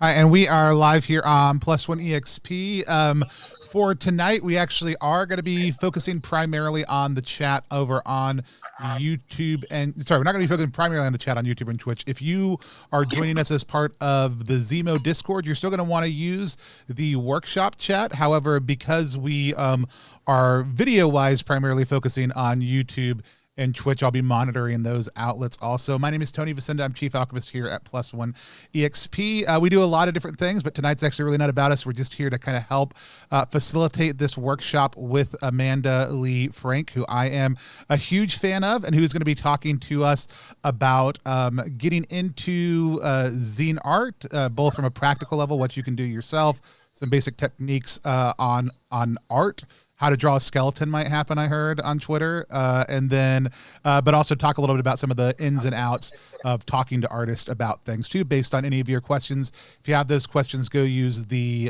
Hi, and we are live here on Plus One EXP. For tonight, we actually are going to be focusing primarily on the chat over on YouTube and sorry, we're not going to be focusing primarily on the chat on YouTube and Twitch. If you are joining us as part of the ZiMo Discord, you're still going to want to use the workshop chat. However, because we are video-wise primarily focusing on YouTube and Twitch, I'll be monitoring those outlets also. My name is Tony Vicinda. I'm Chief Alchemist here at Plus One EXP. We do a lot of different things, but tonight's actually really not about us. We're just here to kind of help facilitate this workshop with AmandaLee Frank, who I am a huge fan of and who's going to be talking to us about getting into zine art, both from a practical level, what you can do yourself, some basic techniques on art. How to draw a skeleton might happen, I heard on Twitter, and then, but also talk a little bit about some of the ins and outs of talking to artists about things too, based on any of your questions. If you have those questions, go use the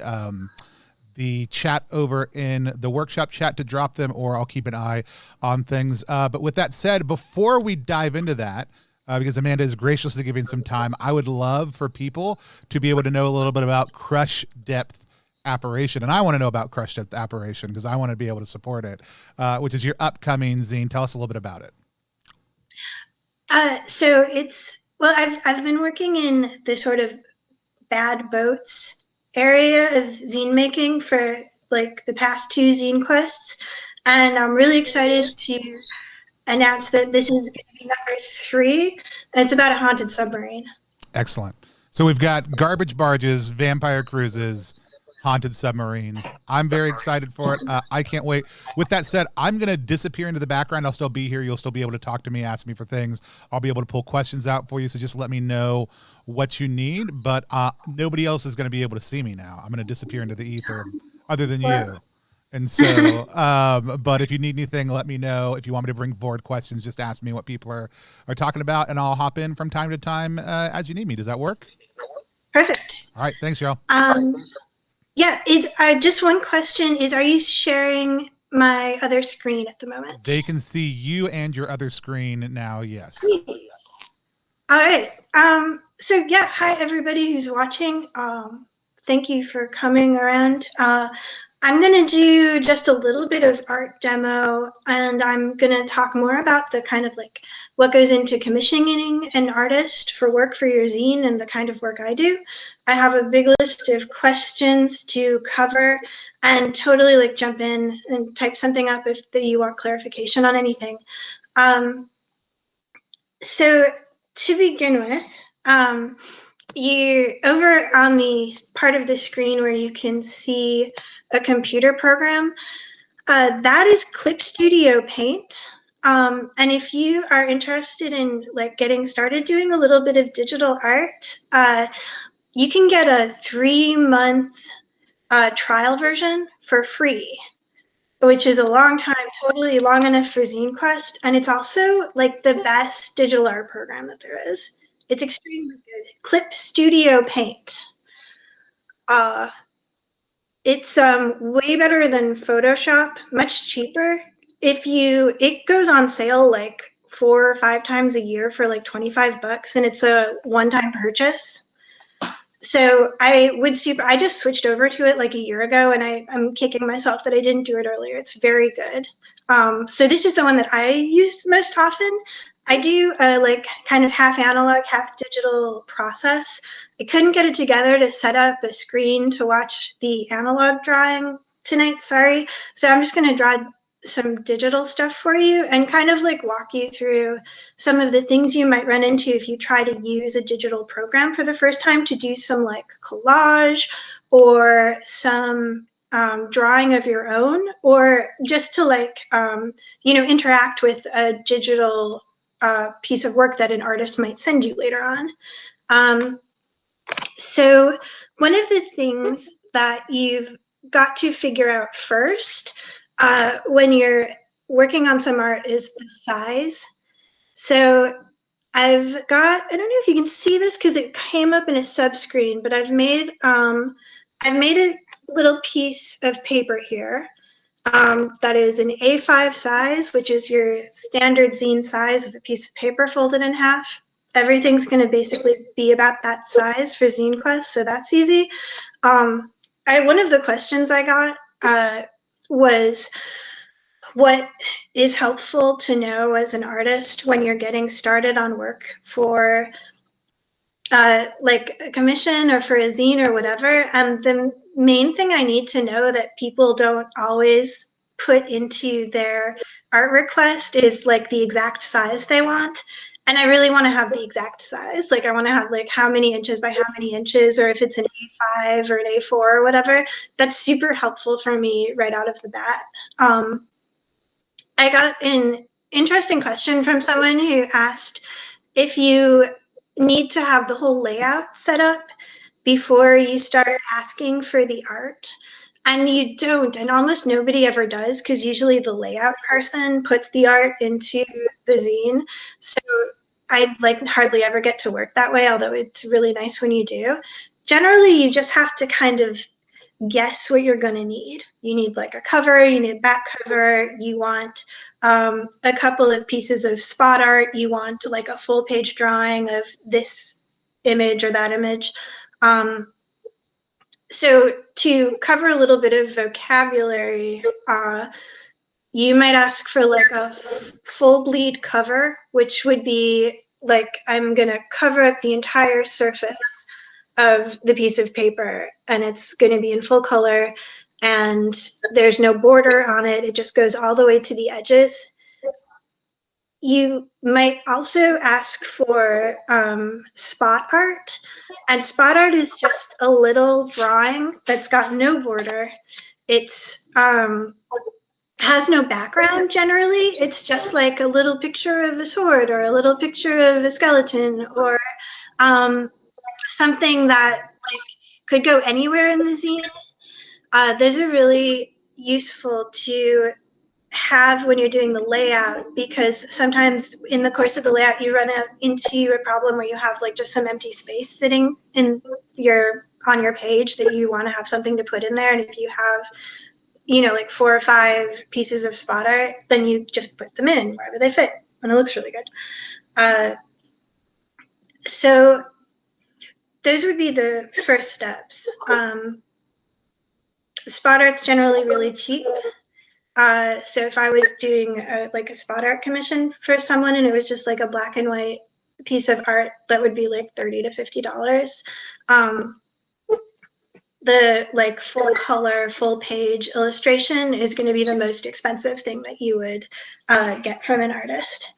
chat over in the workshop chat to drop them, or I'll keep an eye on things. But with that said, before we dive into that, because Amanda is graciously giving some time, I would love for people to be able to know a little bit about Crush Depth Apparition, and I want to know about Crush Depth Apparition because I want to be able to support it, which is your upcoming zine. Tell us a little bit about it. So it's, well, I've been working in the sort of bad boats area of zine making for like the past 2 zine quests, and I'm really excited to announce that this is going to be number 3, and it's about a haunted submarine. Excellent. So we've got garbage barges, vampire cruises, haunted submarines. I'm very excited for it. I can't wait. With that said, I'm going to disappear into the background. I'll still be here. You'll still be able to talk to me, ask me for things. I'll be able to pull questions out for you. So just let me know what you need. But nobody else is going to be able to see me now. I'm going to disappear into the ether other than you. And so, but if you need anything, let me know. If you want me to bring forward questions, just ask me what people are talking about, and I'll hop in from time to time as you need me. Does that work? Perfect. All right. Thanks, y'all. Yeah, it's just one question is, are you sharing my other screen at the moment? They can see you and your other screen now, yes. Sweet. All right. So yeah, hi everybody who's watching. Thank you for coming around. I'm going to do just a little bit of art demo, and I'm going to talk more about the kind of like what goes into commissioning an artist for work for your zine and the kind of work I do. I have a big list of questions to cover, and totally like jump in and type something up if you want clarification on anything. So to begin with, you over on the part of the screen where you can see a computer program, that is Clip Studio Paint. And if you are interested in like getting started doing a little bit of digital art, you can get a 3-month trial version for free, which is a long time, totally long enough for Zine Quest. And it's also like the best digital art program that there is. It's extremely good. Clip Studio Paint. It's way better than Photoshop, much cheaper. It goes on sale like 4 or 5 times a year for like $25, and it's a one-time purchase. So I just switched over to it like a year ago, and I'm kicking myself that I didn't do it earlier. It's very good. So this is the one that I use most often. I do a like kind of half analog, half digital process. I couldn't get it together to set up a screen to watch the analog drawing tonight, sorry. So I'm just gonna draw some digital stuff for you and kind of like walk you through some of the things you might run into if you try to use a digital program for the first time to do some like collage or some drawing of your own, or just to like, interact with a digital piece of work that an artist might send you later on. So one of the things that you've got to figure out first when you're working on some art is the size. So I've got, I don't know if you can see this because it came up in a sub-screen, but I've made a little piece of paper here that is an A5 size, which is your standard zine size of a piece of paper folded in half. everything's going to basically be about that size for Zine Quest, so that's easy. One of the questions I got was, what is helpful to know as an artist when you're getting started on work for like a commission or for a zine or whatever? And the main thing I need to know that people don't always put into their art request is like the exact size they want. And I really want to have the exact size. Like I want to have like how many inches by how many inches, or if it's an A5 or an A4 or whatever. That's super helpful for me right out of the bat. I got an interesting question from someone who asked if you need to have the whole layout set up before you start asking for the art. And you don't, and almost nobody ever does, because usually the layout person puts the art into the zine. So I like hardly ever get to work that way, although it's really nice when you do. Generally, you just have to kind of guess what you're going to need. You need like a cover, you need a back cover, you want a couple of pieces of spot art, you want like a full page drawing of this image or that image. So to cover a little bit of vocabulary, you might ask for like a full bleed cover, which would be like, I'm going to cover up the entire surface of the piece of paper, and it's going to be in full color, and there's no border on it. It just goes all the way to the edges. You might also ask for spot art, and spot art is just a little drawing that's got no border. It's has no background generally. It's just like a little picture of a sword or a little picture of a skeleton, or something that like could go anywhere in the zine. Those are really useful to have when you're doing the layout, because sometimes in the course of the layout you run into a problem where you have like just some empty space sitting in on your page that you want to have something to put in there. And if you have, you know, like 4 or 5 pieces of spot art, then you just put them in wherever they fit, and it looks really good. So those would be the first steps. Spot art's generally really cheap. So if I was doing like a spot art commission for someone and it was just like a black and white piece of art, that would be like $30 to $50. The like full color, full page illustration is going to be the most expensive thing that you would get from an artist.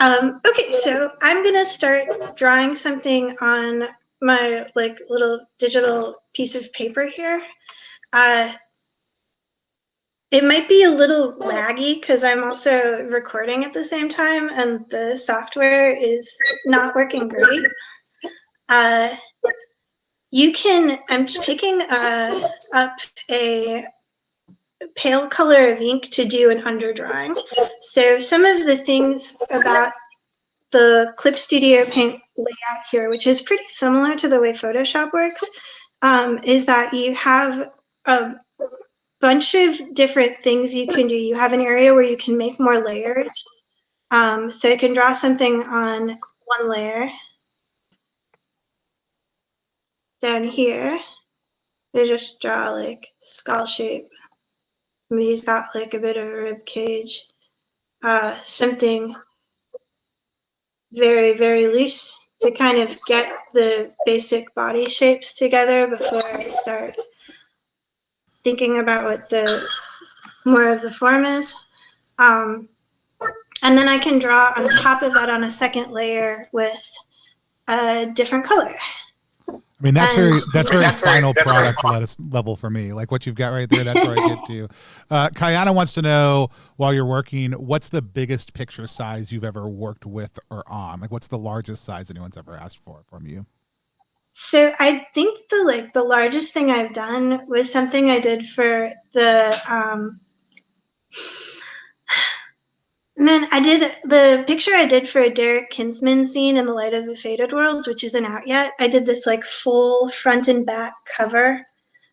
Okay, so I'm going to start drawing something on my like little digital piece of paper here. It might be a little laggy because I'm also recording at the same time and the software is not working great. I'm picking up a pale color of ink to do an underdrawing. So some of the things about the Clip Studio Paint layout here, which is pretty similar to the way Photoshop works, is that you have a bunch of different things you can do. You have an area where you can make more layers. So you can draw something on one layer. Down here, I just draw like skull shape. He's got like a bit of a rib cage. Something very, very loose to kind of get the basic body shapes together before I start thinking about what the more of the form is. And then I can draw on top of that on a second layer with a different color. I mean, that's very final product level for me. Like what you've got right there, that's where I get to. Kayana wants to know, while you're working, what's the biggest picture size you've ever worked with or on? Like, what's the largest size anyone's ever asked for from you? So I think the largest thing I've done was something I did for the I did the picture I did for a Derek Kinsman scene in The Light of a Faded World, which isn't out yet. I did this like full front and back cover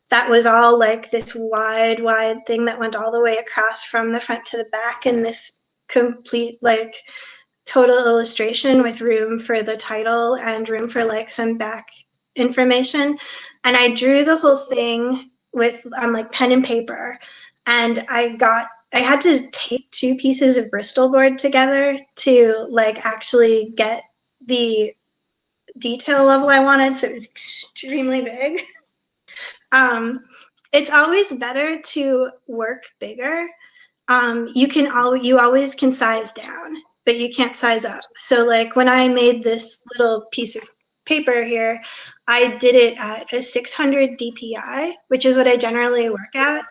that was all like this wide thing that went all the way across from the front to the back in this complete like total illustration with room for the title and room for like some back information. And I drew the whole thing with like pen and paper. And I had to tape 2 pieces of Bristol board together to like actually get the detail level I wanted. So it was extremely big. It's always better to work bigger. You always can size down, but you can't size up. So like when I made this little piece of paper here, I did it at a 600 DPI, which is what I generally work at.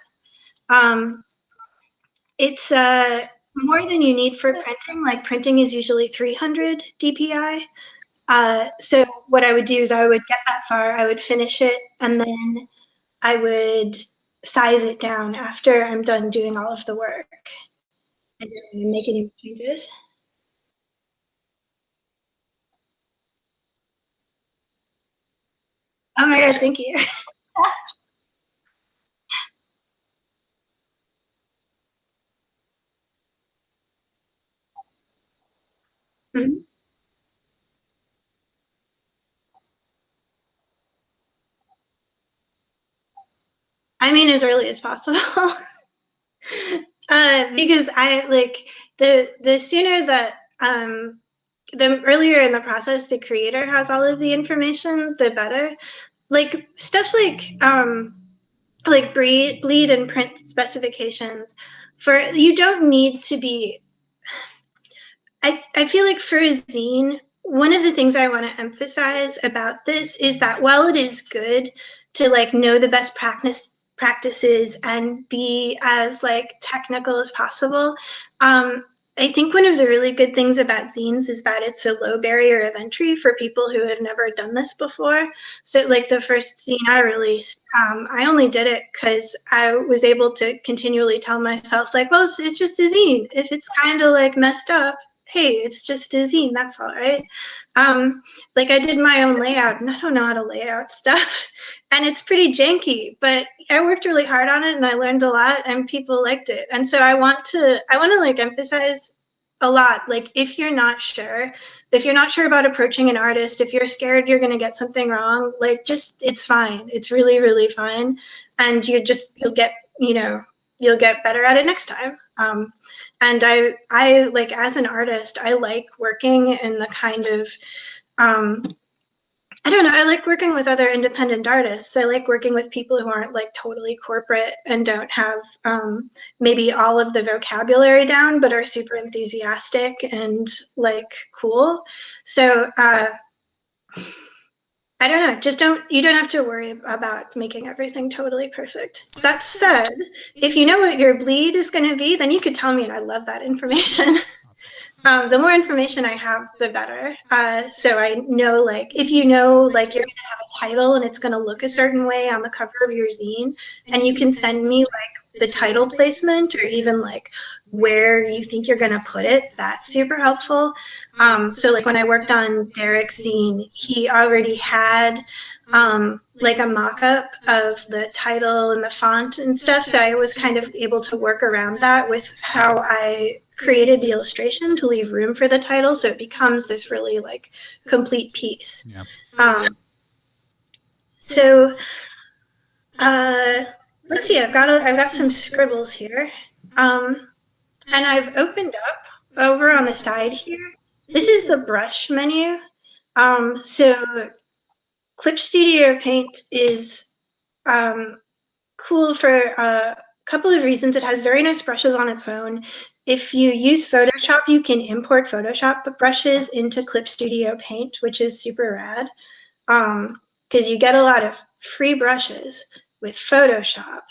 It's more than you need for printing. Like printing is usually 300 DPI. So what I would do is I would get that far, I would finish it, and then I would size it down after I'm done doing all of the work and make any changes. Oh my God, thank you. Mhm. I mean, as early as possible. Because I like the sooner that the earlier in the process the creator has all of the information, the better. Like stuff like bleed and print specifications for you don't need to be I feel like for a zine, one of the things I want to emphasize about this is that while it is good to like know the best practices and be as like technical as possible, I think one of the really good things about zines is that it's a low barrier of entry for people who have never done this before. So like the first zine I released, I only did it because I was able to continually tell myself like, well, it's just a zine. If it's kind of like messed up, hey, it's just a zine, that's all right. Like I did my own layout and I don't know how to lay out stuff and it's pretty janky, but I worked really hard on it and I learned a lot and people liked it. And so I want to like emphasize a lot, like if you're not sure about approaching an artist, if you're scared you're going to get something wrong, like just it's fine, it's really really fine, and you'll get you'll get better at it next time. And I like as an artist, I like working in the kind of I don't know. I like working with other independent artists. I like working with people who aren't like totally corporate and don't have maybe all of the vocabulary down, but are super enthusiastic and like cool. So I don't know. You don't have to worry about making everything totally perfect. That said, if you know what your bleed is going to be, then you could tell me and I love that information. The more information I have, the better. So I know, like, if you know, like, you're going to have a title and it's going to look a certain way on the cover of your zine, and you can send me, like, the title placement or even, like, where you think you're going to put it, that's super helpful. So, like, when I worked on Derek's zine, he already had, like, a mock-up of the title and the font and stuff, so I was kind of able to work around that with how I created the illustration to leave room for the title, so it becomes this really like complete piece. Yeah. So let's see. I've got some scribbles here, and I've opened up over on the side here. This is the brush menu. So Clip Studio Paint is cool for a couple of reasons. It has very nice brushes on its own. If you use Photoshop, you can import Photoshop brushes into Clip Studio Paint, which is super rad, because you get a lot of free brushes with Photoshop,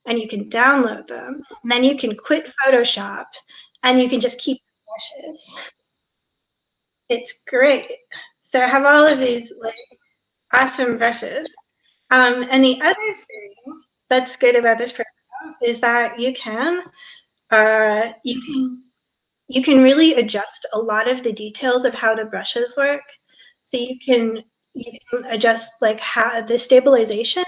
and you can download them, and then you can quit Photoshop, and you can just keep brushes. It's great. So I have all of these like awesome brushes. And the other thing that's good about this program is that you can really adjust a lot of the details of how the brushes work. So you can adjust like how the stabilization,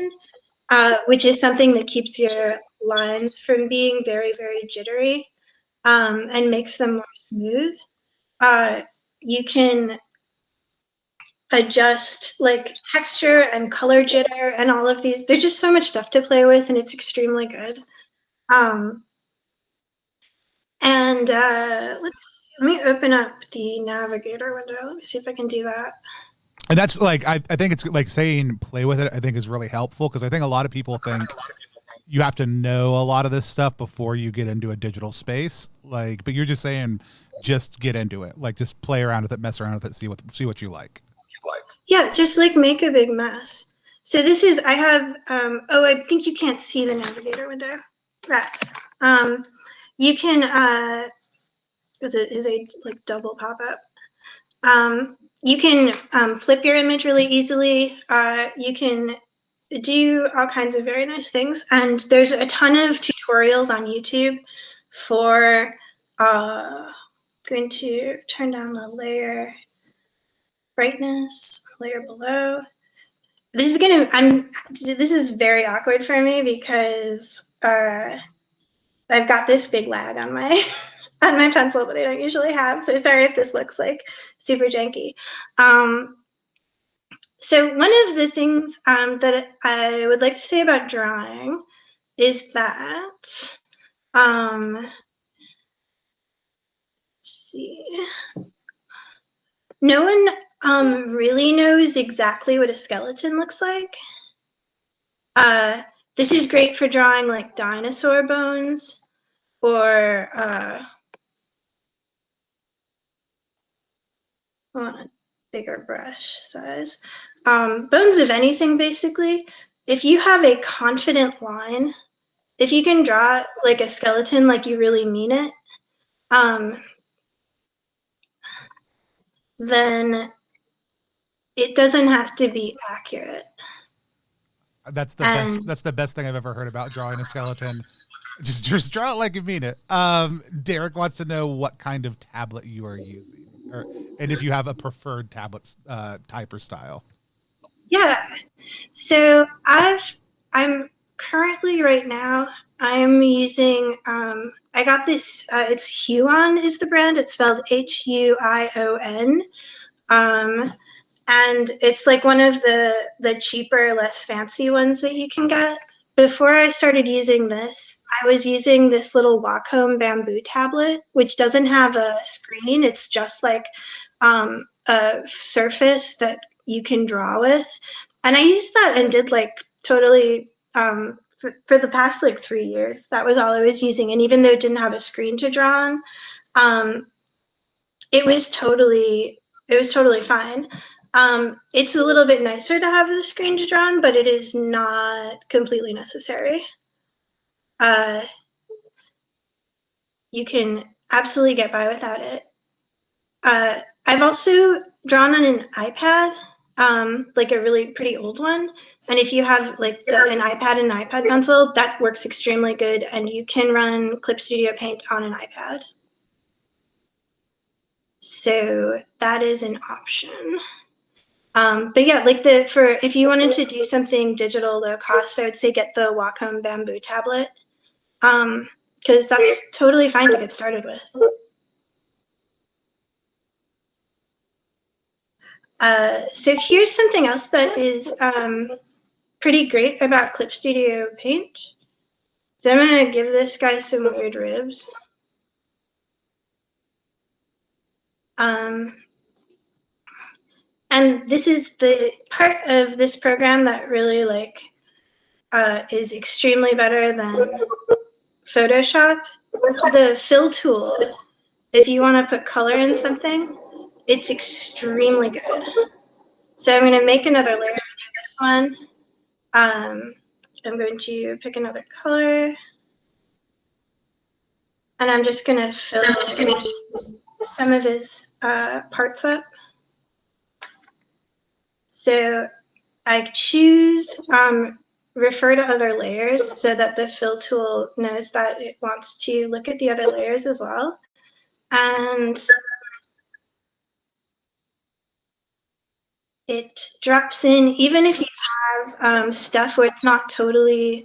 which is something that keeps your lines from being very very jittery, and makes them more smooth. you can adjust like texture and color jitter and all of these. There's just so much stuff to play with, and it's extremely good. And let me open up the navigator window. Let me see if I can do that. And that's like, I think it's like saying play with it, I think is really helpful, because I think a lot of people think you have to know a lot of this stuff before you get into a digital space. Like, but you're just saying just get into it. Like, just play around with it, mess around with it, see what you like. Yeah, just like make a big mess. So this is, I have, oh, I think you can't see the navigator window. Rats. You can, is a like double pop-up. You can flip your image really easily. You can do all kinds of very nice things. And there's a ton of tutorials on YouTube for, going to turn down the layer brightness, layer below. This is very awkward for me because I've got this big lag on my on my pencil that I don't usually have. So sorry if this looks like super janky. So one of the things that I would like to say about drawing is that, let's see, no one really knows exactly what a skeleton looks like. This is great for drawing like dinosaur bones or I want a bigger brush size. Bones of anything, basically. If you have a confident line, if you can draw like a skeleton like you really mean it, then it doesn't have to be accurate. That's the best. That's the best thing I've ever heard about drawing a skeleton. Just draw it like you mean it. Derek wants to know what kind of tablet you are using, and if you have a preferred tablet type or style. Yeah. So I'm currently right now I'm using I got this it's Huion is the brand. It's spelled Huion. And it's like one of the cheaper, less fancy ones that you can get. Before I started using this, I was using this little Wacom bamboo tablet, which doesn't have a screen. It's just like a surface that you can draw with. And I used that and did like totally for the past like 3 years. That was all I was using. And even though it didn't have a screen to draw on, it was totally fine. It's a little bit nicer to have the screen to draw on, but it is not completely necessary. You can absolutely get by without it. I've also drawn on an iPad, like a really pretty old one. And if you have like an iPad and an iPad pencil, that works extremely good. And you can run Clip Studio Paint on an iPad. So that is an option. But yeah, like if you wanted to do something digital low cost, I would say get the Wacom bamboo tablet, because that's totally fine to get started with. So here's something else that is pretty great about Clip Studio Paint. So I'm gonna give this guy some weird ribs. And this is the part of this program that really like is extremely better than Photoshop. The fill tool, if you want to put color in something, it's extremely good. So I'm going to make another layer for this one. I'm going to pick another color. And I'm just going to fill some of his parts up. So I choose refer to other layers so that the fill tool knows that it wants to look at the other layers as well. And it drops in, even if you have stuff where it's not totally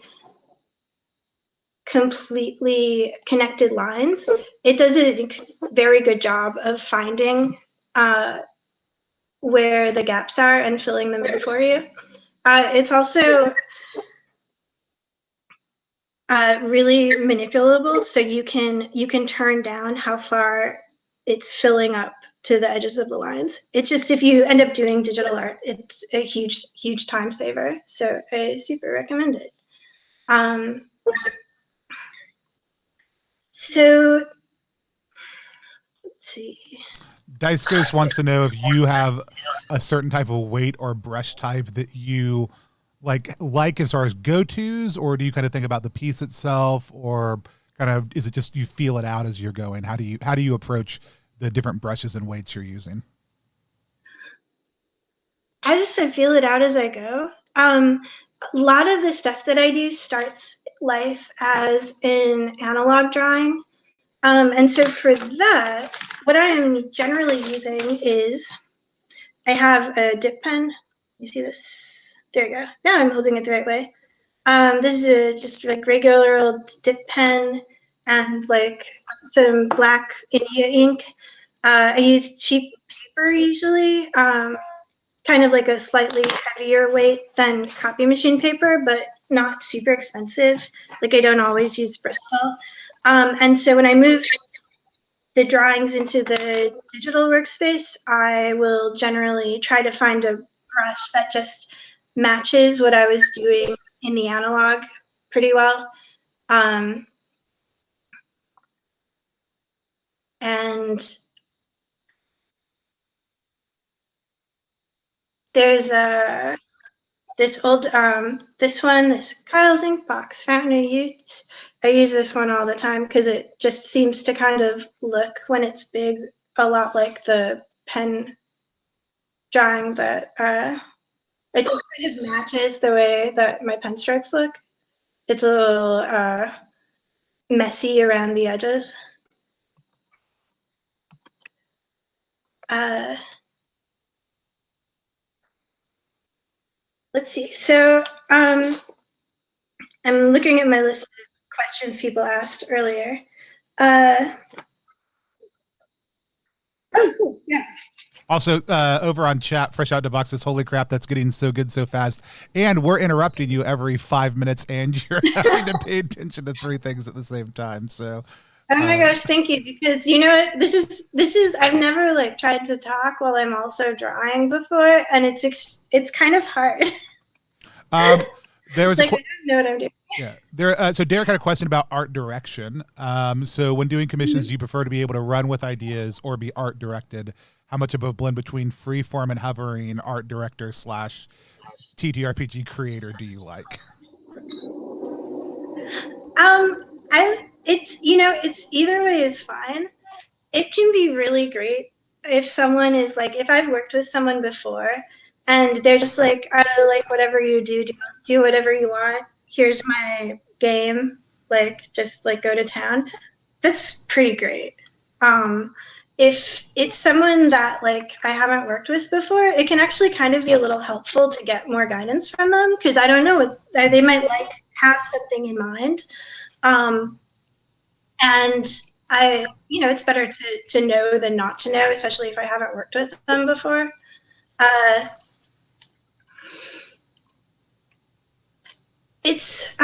completely connected lines, it does a very good job of finding where the gaps are and filling them in for you. It's also really manipulable, so you can turn down how far it's filling up to the edges of the lines. It's just, if you end up doing digital art, it's a huge time saver. So I super recommend it. So let's see. Dice Ghost wants to know if you have a certain type of weight or brush type that you like as far as go-tos, or do you kind of think about the piece itself, or kind of is it just you feel it out as you're going? How do you approach the different brushes and weights you're using? I feel it out as I go. A lot of the stuff that I do starts life as an analog drawing. And so for that, what I am generally using is, I have a dip pen. You see this? There you go. Now I'm holding it the right way. This is just like regular old dip pen and like some black India ink. I use cheap paper usually, kind of like a slightly heavier weight than copy machine paper, but not super expensive. Like I don't always use Bristol. And so when I move the drawings into the digital workspace, I will generally try to find a brush that just matches what I was doing in the analog pretty well. And there's this Kyle's ink box, Fountain of Youths. I use this one all the time because it just seems to kind of look, when it's big, a lot like the pen drawing that it just kind of matches the way that my pen strokes look. It's a little messy around the edges. Let's see. So I'm looking at my list of questions people asked earlier. Oh, cool. Yeah. Also, over on chat, Fresh Out the Box says, "Holy crap, that's getting so good so fast!" And we're interrupting you every 5 minutes, and you're having to pay attention to 3 things at the same time. So, oh my gosh, thank you. Because you know what, this is I've never like tried to talk while I'm also drawing before, and it's kind of hard. There was like I don't know what I'm doing. Yeah. So Derek had a question about art direction. So when doing commissions, do you prefer to be able to run with ideas or be art directed? How much of a blend between freeform and hovering art director / TTRPG creator do you like? It's either way is fine. It can be really great if someone is like, if I've worked with someone before and they're just like, I like whatever you do whatever you want. Here's my game. Like, just like go to town. That's pretty great. If it's someone that like I haven't worked with before, it can actually kind of be a little helpful to get more guidance from them, because I don't know, they might like have something in mind. And it's better to know than not to know, especially if I haven't worked with them before. It's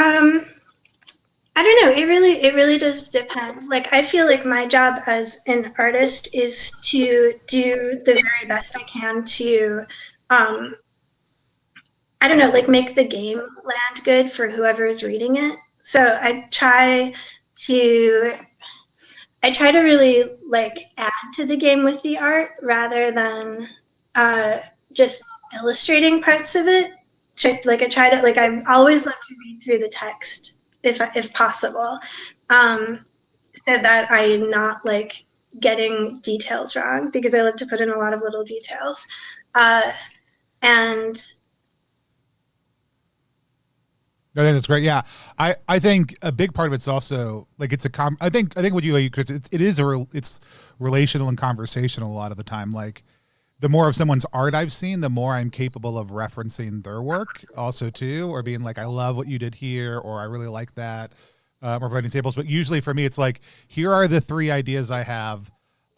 I don't know. It really does depend. Like, I feel like my job as an artist is to do the very best I can to, I don't know, like make the game land good for whoever is reading it. So I try to really like add to the game with the art rather than just illustrating parts of it. I always love to read through the text if possible, so that I'm not like getting details wrong, because I love to put in a lot of little details. And I think that's great. Yeah, I think a big part of it's also like it's I think what you Chris, it's relational and conversational a lot of the time. Like, the more of someone's art I've seen, the more I'm capable of referencing their work also too, or being like, I love what you did here, or I really like that. or providing samples. But usually for me, it's like, here are the 3 ideas I have.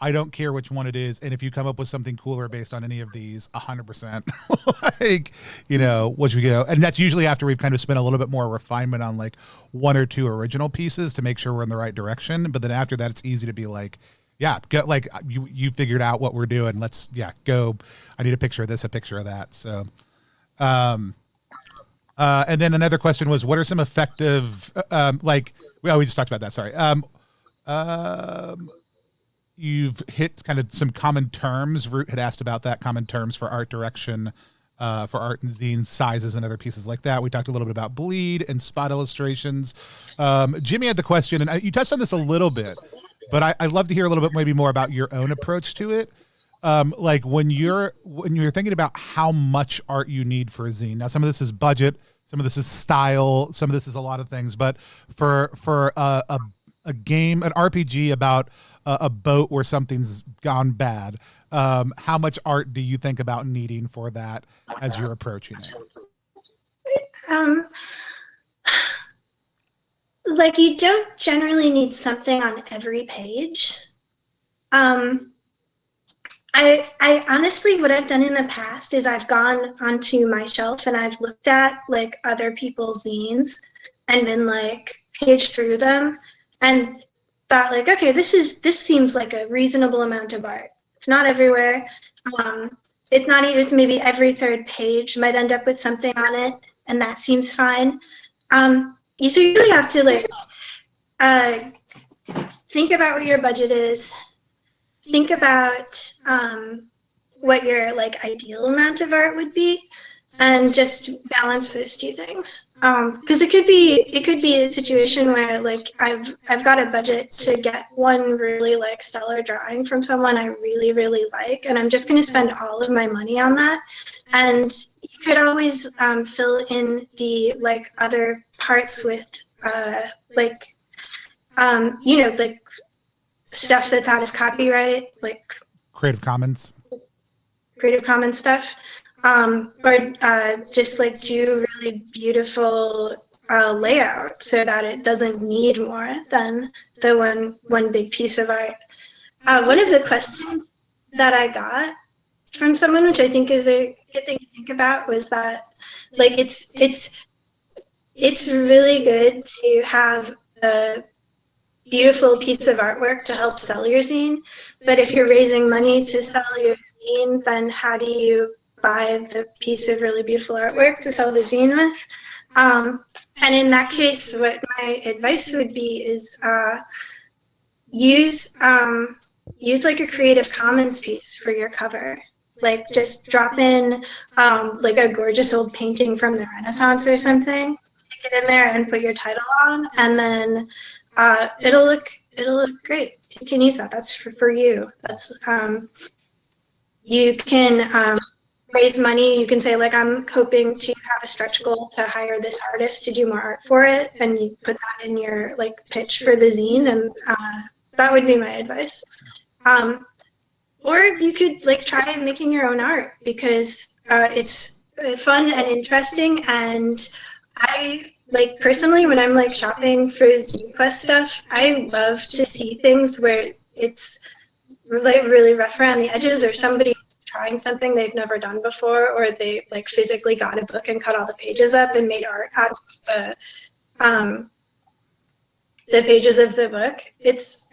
I don't care which one it is. And if you come up with something cooler based on any of these, 100%, like, you know, what should we go? And that's usually after we've kind of spent a little bit more refinement on like 1 or 2 original pieces to make sure we're in the right direction. But then after that, it's easy to be like, yeah, go, like you figured out what we're doing. Let's, go. I need a picture of this, a picture of that. So, and then another question was, what are some effective, we just talked about that. Sorry. You've hit kind of some common terms. Root had asked about that, common terms for art direction, for art and zines, sizes, and other pieces like that. We talked a little bit about bleed and spot illustrations. Jimmy had the question, and you touched on this a little bit, but I'd love to hear a little bit maybe more about your own approach to it. Like when you're thinking about how much art you need for a zine. Now, some of this is budget, some of this is style, some of this is a lot of things. But for a game, an RPG about a boat where something's gone bad, how much art do you think about needing for that as you're approaching it? Like, you don't generally need something on every page. I honestly, what I've done in the past is I've gone onto my shelf and I've looked at like other people's zines and been like paged through them and thought like, okay, this seems like a reasonable amount of art. It's not everywhere. It's not even, it's maybe every 3rd page might end up with something on it, and that seems fine. So you really have to like think about what your budget is. Think about what your like ideal amount of art would be, and just balance those 2 things. Because it could be a situation where like I've got a budget to get one really like stellar drawing from someone I really, really like, and I'm just going to spend all of my money on that. And you could always fill in the like other parts with like stuff that's out of copyright, like Creative Commons stuff. Or just like do really beautiful layout so that it doesn't need more than the one big piece of art. One of the questions that I got from someone, which I think is a good thing to think about, was that like it's really good to have a beautiful piece of artwork to help sell your zine, but if you're raising money to sell your zine, then how do you buy the piece of really beautiful artwork to sell the zine with? And in that case, what my advice would be is use like a Creative Commons piece for your cover. Like just drop in like a gorgeous old painting from the Renaissance or something, stick it in there and put your title on, and then it'll look great. You can use that. That's for you. That's you can raise money. You can say like, I'm hoping to have a stretch goal to hire this artist to do more art for it, and you put that in your like pitch for the zine, and that would be my advice. Or you could like try making your own art, because it's fun and interesting. And I like personally, when I'm like shopping for ZQuest stuff, I love to see things where it's like really rough around the edges, or somebody trying something they've never done before, or they like physically got a book and cut all the pages up and made art out of the pages of the book.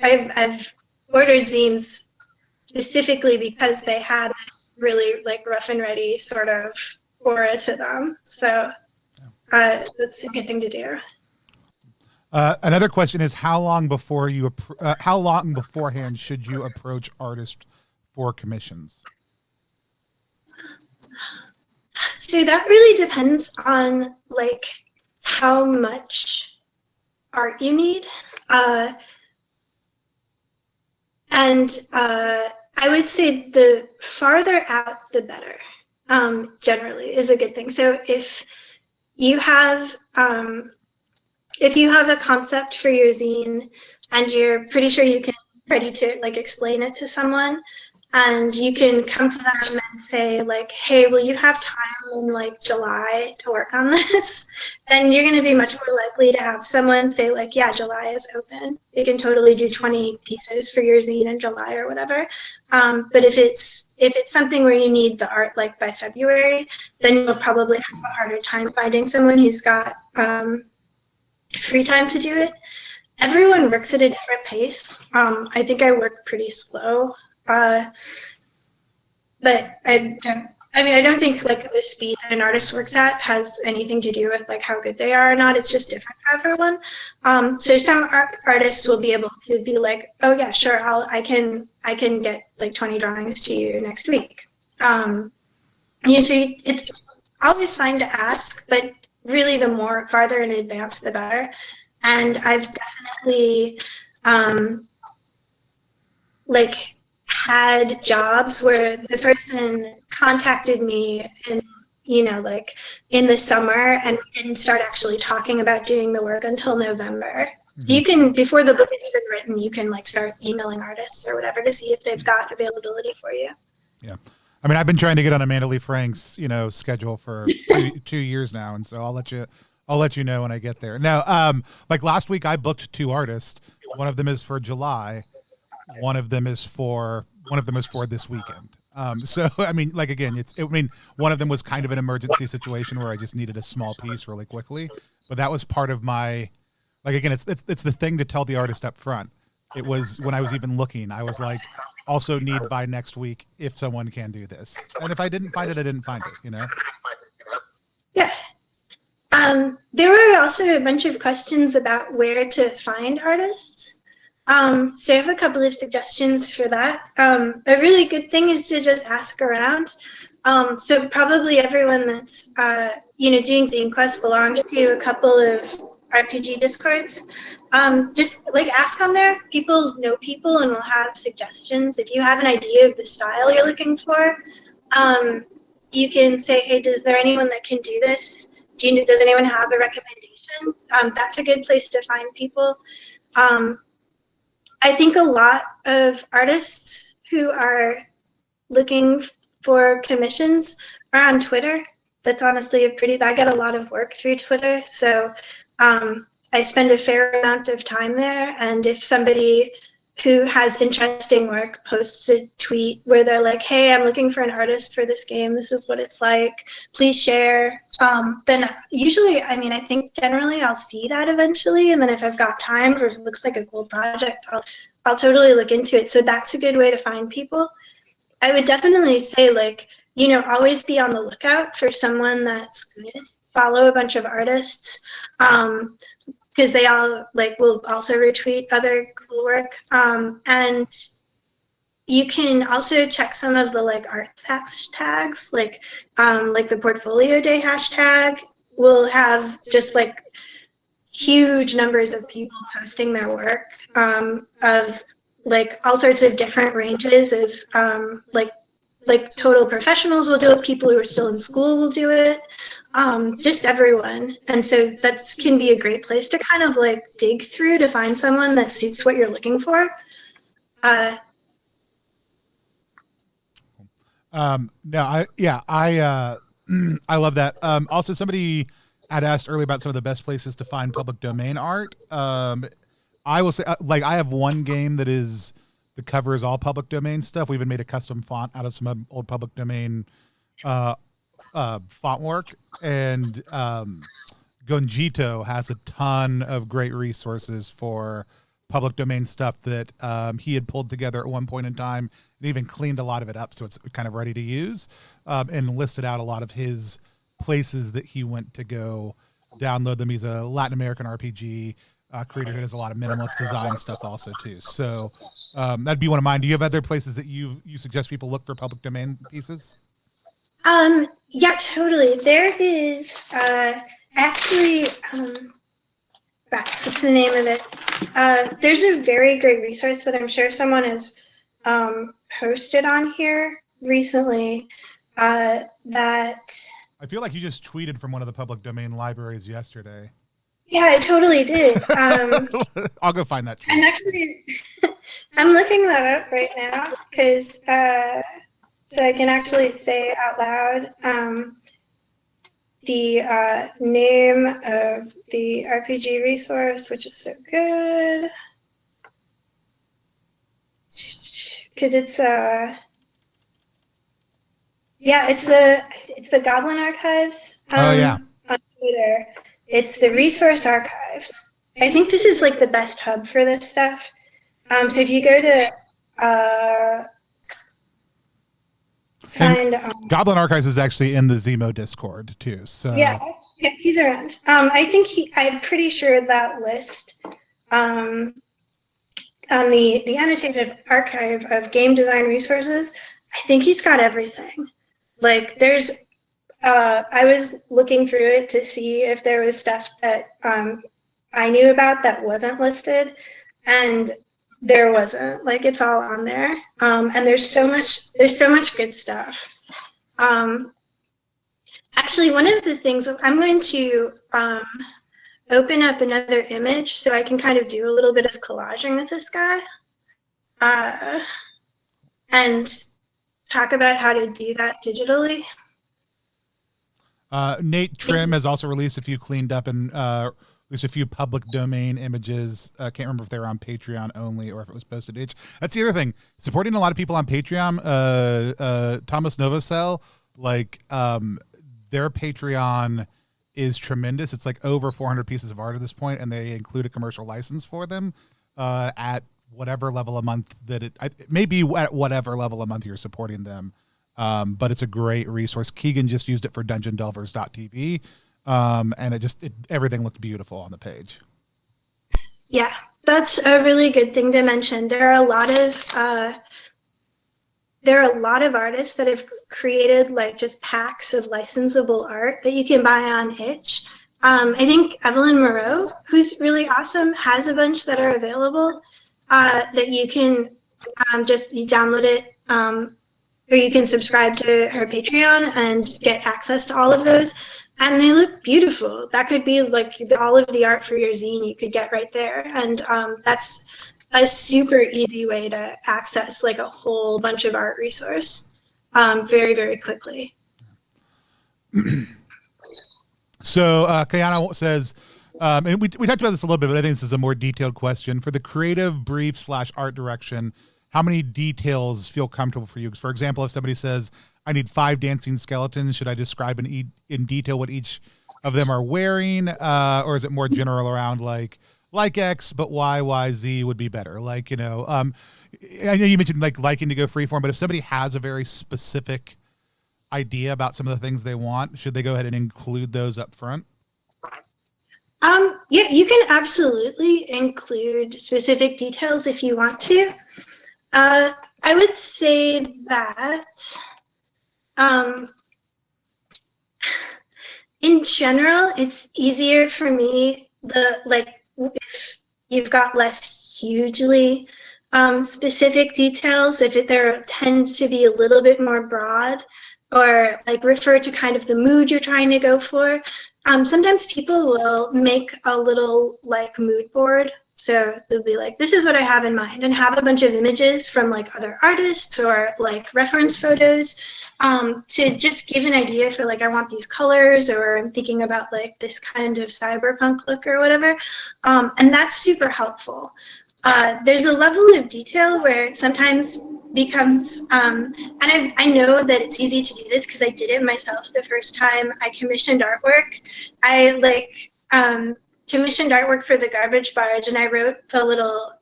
I've ordered zines specifically because they had this really like rough and ready sort of aura to them. So that's a good thing to do. Another question is, how long beforehand should you approach artists for commissions? So that really depends on like how much art you need. And I would say the farther out, the better, generally is a good thing. So if you have a concept for your zine and you're pretty sure you can ready to like explain it to someone, And you can come to them and say like, hey, will you have time in like July to work on this? Then you're going to be much more likely to have someone say like, yeah, July is open. You can totally do 20 pieces for your zine in July or whatever. But if it's something where you need the art like by February, then you'll probably have a harder time finding someone who's got free time to do it. Everyone works at a different pace. I think I work pretty slow. But I don't think like the speed that an artist works at has anything to do with like how good they are or not. It's just different for everyone. So some artists will be able to be like, oh yeah, sure, I can get like 20 drawings to you next week. So it's always fine to ask, but really the more farther in advance, the better. And I've definitely like had jobs where the person contacted me in like in the summer, and we didn't start actually talking about doing the work until November. So you can, before the book is even written, you can like start emailing artists or whatever to see if they've got availability for you. Yeah. I mean, I've been trying to get on AmandaLee Frank's, schedule for 2 years now. And so I'll let you know when I get there. Now, like last week I booked 2 artists. One of them is for July. One of them is for this weekend. So I mean, like again, one of them was kind of an emergency situation where I just needed a small piece really quickly, but that was part of my, like again, it's the thing to tell the artist up front. It was when I was even looking, I was like, also need by next week if someone can do this, and if I didn't find it, I didn't find it. Yeah. There were also a bunch of questions about where to find artists. So I have a couple of suggestions for that. A really good thing is to just ask around. So probably everyone that's doing Zine Quest belongs to a couple of RPG discords. Just like ask on there. People know people and will have suggestions. If you have an idea of the style you're looking for, you can say, hey, is there anyone that can do this? Does anyone have a recommendation? That's a good place to find people. I think a lot of artists who are looking for commissions are on Twitter. That's honestly I get a lot of work through Twitter. So I spend a fair amount of time there. And if somebody who has interesting work posts a tweet where they're like, hey, I'm looking for an artist for this game. This is what it's like. Please share. Then usually, I think generally I'll see that eventually. And then if I've got time or if it looks like a cool project, I'll totally look into it. So that's a good way to find people. I would definitely say always be on the lookout for someone that's good. Follow a bunch of artists. Because they all will also retweet other cool work. And you can also check some of the arts hashtags, like the Portfolio Day hashtag will have just huge numbers of people posting their work of all sorts of different ranges of total professionals will do it, people who are still in school will do it, just everyone. And so that can be a great place to kind of dig through to find someone that suits what you're looking for. I love that. Also, somebody had asked earlier about some of the best places to find public domain art. I will say, I have one game that is the cover is all public domain stuff. We even made a custom font out of some old public domain font work, and Gonjito has a ton of great resources for public domain stuff that he had pulled together at one point in time and even cleaned a lot of it up so it's kind of ready to use, and listed out a lot of his places that he went to go download them. He's a Latin American RPG creator who does a lot of minimalist design stuff also too. So that'd be one of mine. Do you have other places that you suggest people look for public domain pieces? Yeah, totally. There is actually, what's the name of it? There's a very great resource that I'm sure someone has posted on here recently that... I feel like you just tweeted from one of the public domain libraries yesterday. Yeah, I totally did. I'll go find that tweet. I'm actually... I'm looking that up right now because so I can actually say out loud the name of the RPG resource, which is so good because it's it's the Goblin Archives yeah. on Twitter. It's the Resource Archives. I think this is like the best hub for this stuff. So if you go to find Goblin Archives is actually in the ZiMo Discord too. So yeah, he's around. I think I'm pretty sure that list on the annotated archive of game design resources, I think he's got everything. Like there's I was looking through it to see if there was stuff that I knew about that wasn't listed, and there wasn't. Like it's all on there, and there's so much good stuff. Actually, one of the things I'm going to open up another image so I can kind of do a little bit of collaging with this guy, and talk about how to do that digitally. Nate Trim has also released a few cleaned up and released a few public domain images. Can't remember if they were on Patreon only or if it was posted. That's the other thing. Supporting a lot of people on Patreon. Thomas Novosel, like their Patreon is tremendous. It's like over 400 pieces of art at this point, and they include a commercial license for them at whatever level a month that it may be at whatever level a month you're supporting them. But it's a great resource. Keegan just used it for DungeonDelvers.tv, and everything looked beautiful on the page. Yeah, that's a really good thing to mention. There are a lot of artists that have created like just packs of licensable art that you can buy on itch. I think Evelyn Moreau, who's really awesome, has a bunch that are available that you can you download it, or you can subscribe to her Patreon and get access to all of those. And they look beautiful. That could be like all of the art for your zine you could get right there. And that's a super easy way to access like a whole bunch of art resource very, very quickly. So Kayana says, and we talked about this a little bit, but I think this is a more detailed question. For the creative brief / art direction, how many details feel comfortable for you? For example, if somebody says, I need 5 dancing skeletons, should I describe in detail what each of them are wearing? Or is it more general around like X, but Y, Z would be better? Like, I know you mentioned like liking to go freeform, but if somebody has a very specific idea about some of the things they want, should they go ahead and include those up front? Yeah, you can absolutely include specific details if you want to. I would say that in general, it's easier for me if you've got less hugely specific details, if there tends to be a little bit more broad or like refer to kind of the mood you're trying to go for. Sometimes people will make a little like mood board. So they'll be like, this is what I have in mind, and have a bunch of images from like other artists or like reference photos to just give an idea for like, I want these colors, or I'm thinking about like this kind of cyberpunk look or whatever. And that's super helpful. There's a level of detail where it sometimes becomes, and I know that it's easy to do this because I did it myself the first time I commissioned artwork. I commissioned artwork for the Garbage Barge, and I wrote a little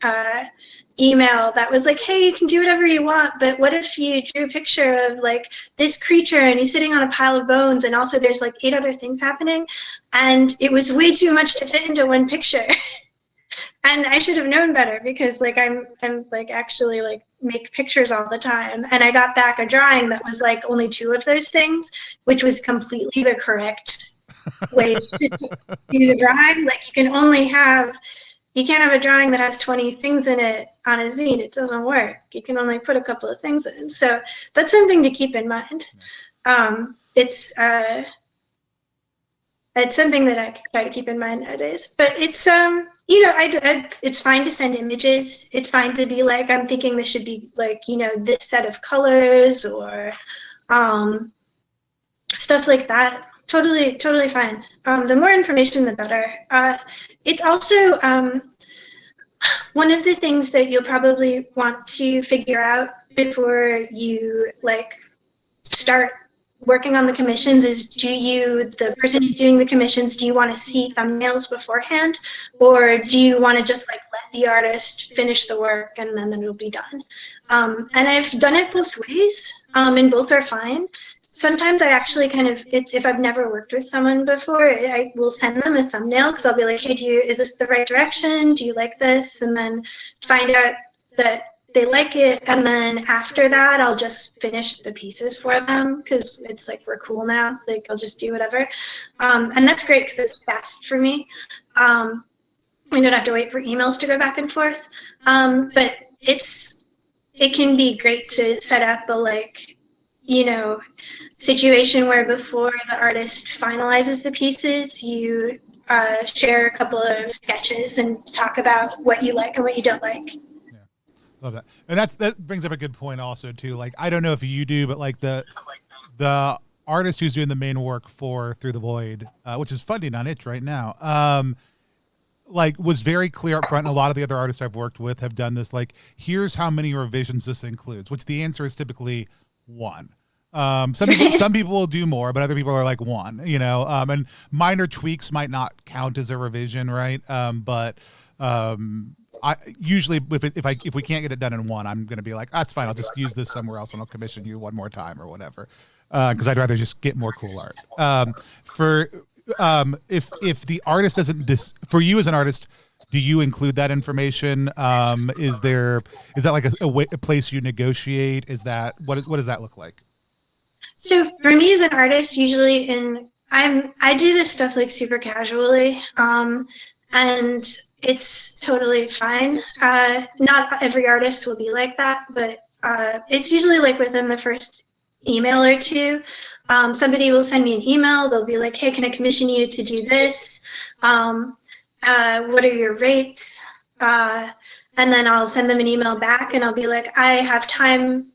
email that was like, hey, you can do whatever you want, but what if you drew a picture of like this creature and he's sitting on a pile of bones, and also there's like 8 other things happening, and it was way too much to fit into one picture. And I should have known better because like I'm like actually like make pictures all the time, and I got back a drawing that was like only 2 of those things, which was completely the correct way to do the drawing. Like you can't have a drawing that has 20 things in it on a zine. It doesn't work. You can only put a couple of things in. So that's something to keep in mind. it's something that I try to keep in mind nowadays. But it's it's fine to send images. It's fine to be like, I'm thinking this should be like, this set of colors or stuff like that. Totally fine. The more information, the better. It's also one of the things that you'll probably want to figure out before you start working on the commissions is, the person who's doing the commissions, do you want to see thumbnails beforehand, or do you want to just let the artist finish the work and then it'll be done? And I've done it both ways, and both are fine. Sometimes I actually if I've never worked with someone before, I will send them a thumbnail because I'll be like, hey, is this the right direction? Do you like this? And then find out that they like it, and then after that I'll just finish the pieces for them because it's like, we're cool now, I'll just do whatever, and that's great because it's fast for me. We don't have to wait for emails to go back and forth, but it can be great to set up a situation where before the artist finalizes the pieces, you share a couple of sketches and talk about what you like and what you don't like. Love that. And that brings up a good point also too. I don't know if you do, but the artist who's doing the main work for Through the Void, which is funding on Itch right now, was very clear up front. And a lot of the other artists I've worked with have done this. Here's how many revisions this includes, which the answer is typically one. Some people will do more, but other people are like one, and minor tweaks might not count as a revision. Right. I usually, if we can't get it done in one, I'm going to be like, that's fine. I'll just use this somewhere else and I'll commission you one more time or whatever. Cause I'd rather just get more cool art. If the artist doesn't for you as an artist, do you include that information? Is that a place you negotiate? Is that, what does that look like? So for me as an artist, usually I do this stuff super casually. And it's totally fine. Not every artist will be like that, but it's usually within the first email or two. Somebody will send me an email. They'll be like, hey, can I commission you to do this? What are your rates? And then I'll send them an email back and I'll be like, I have time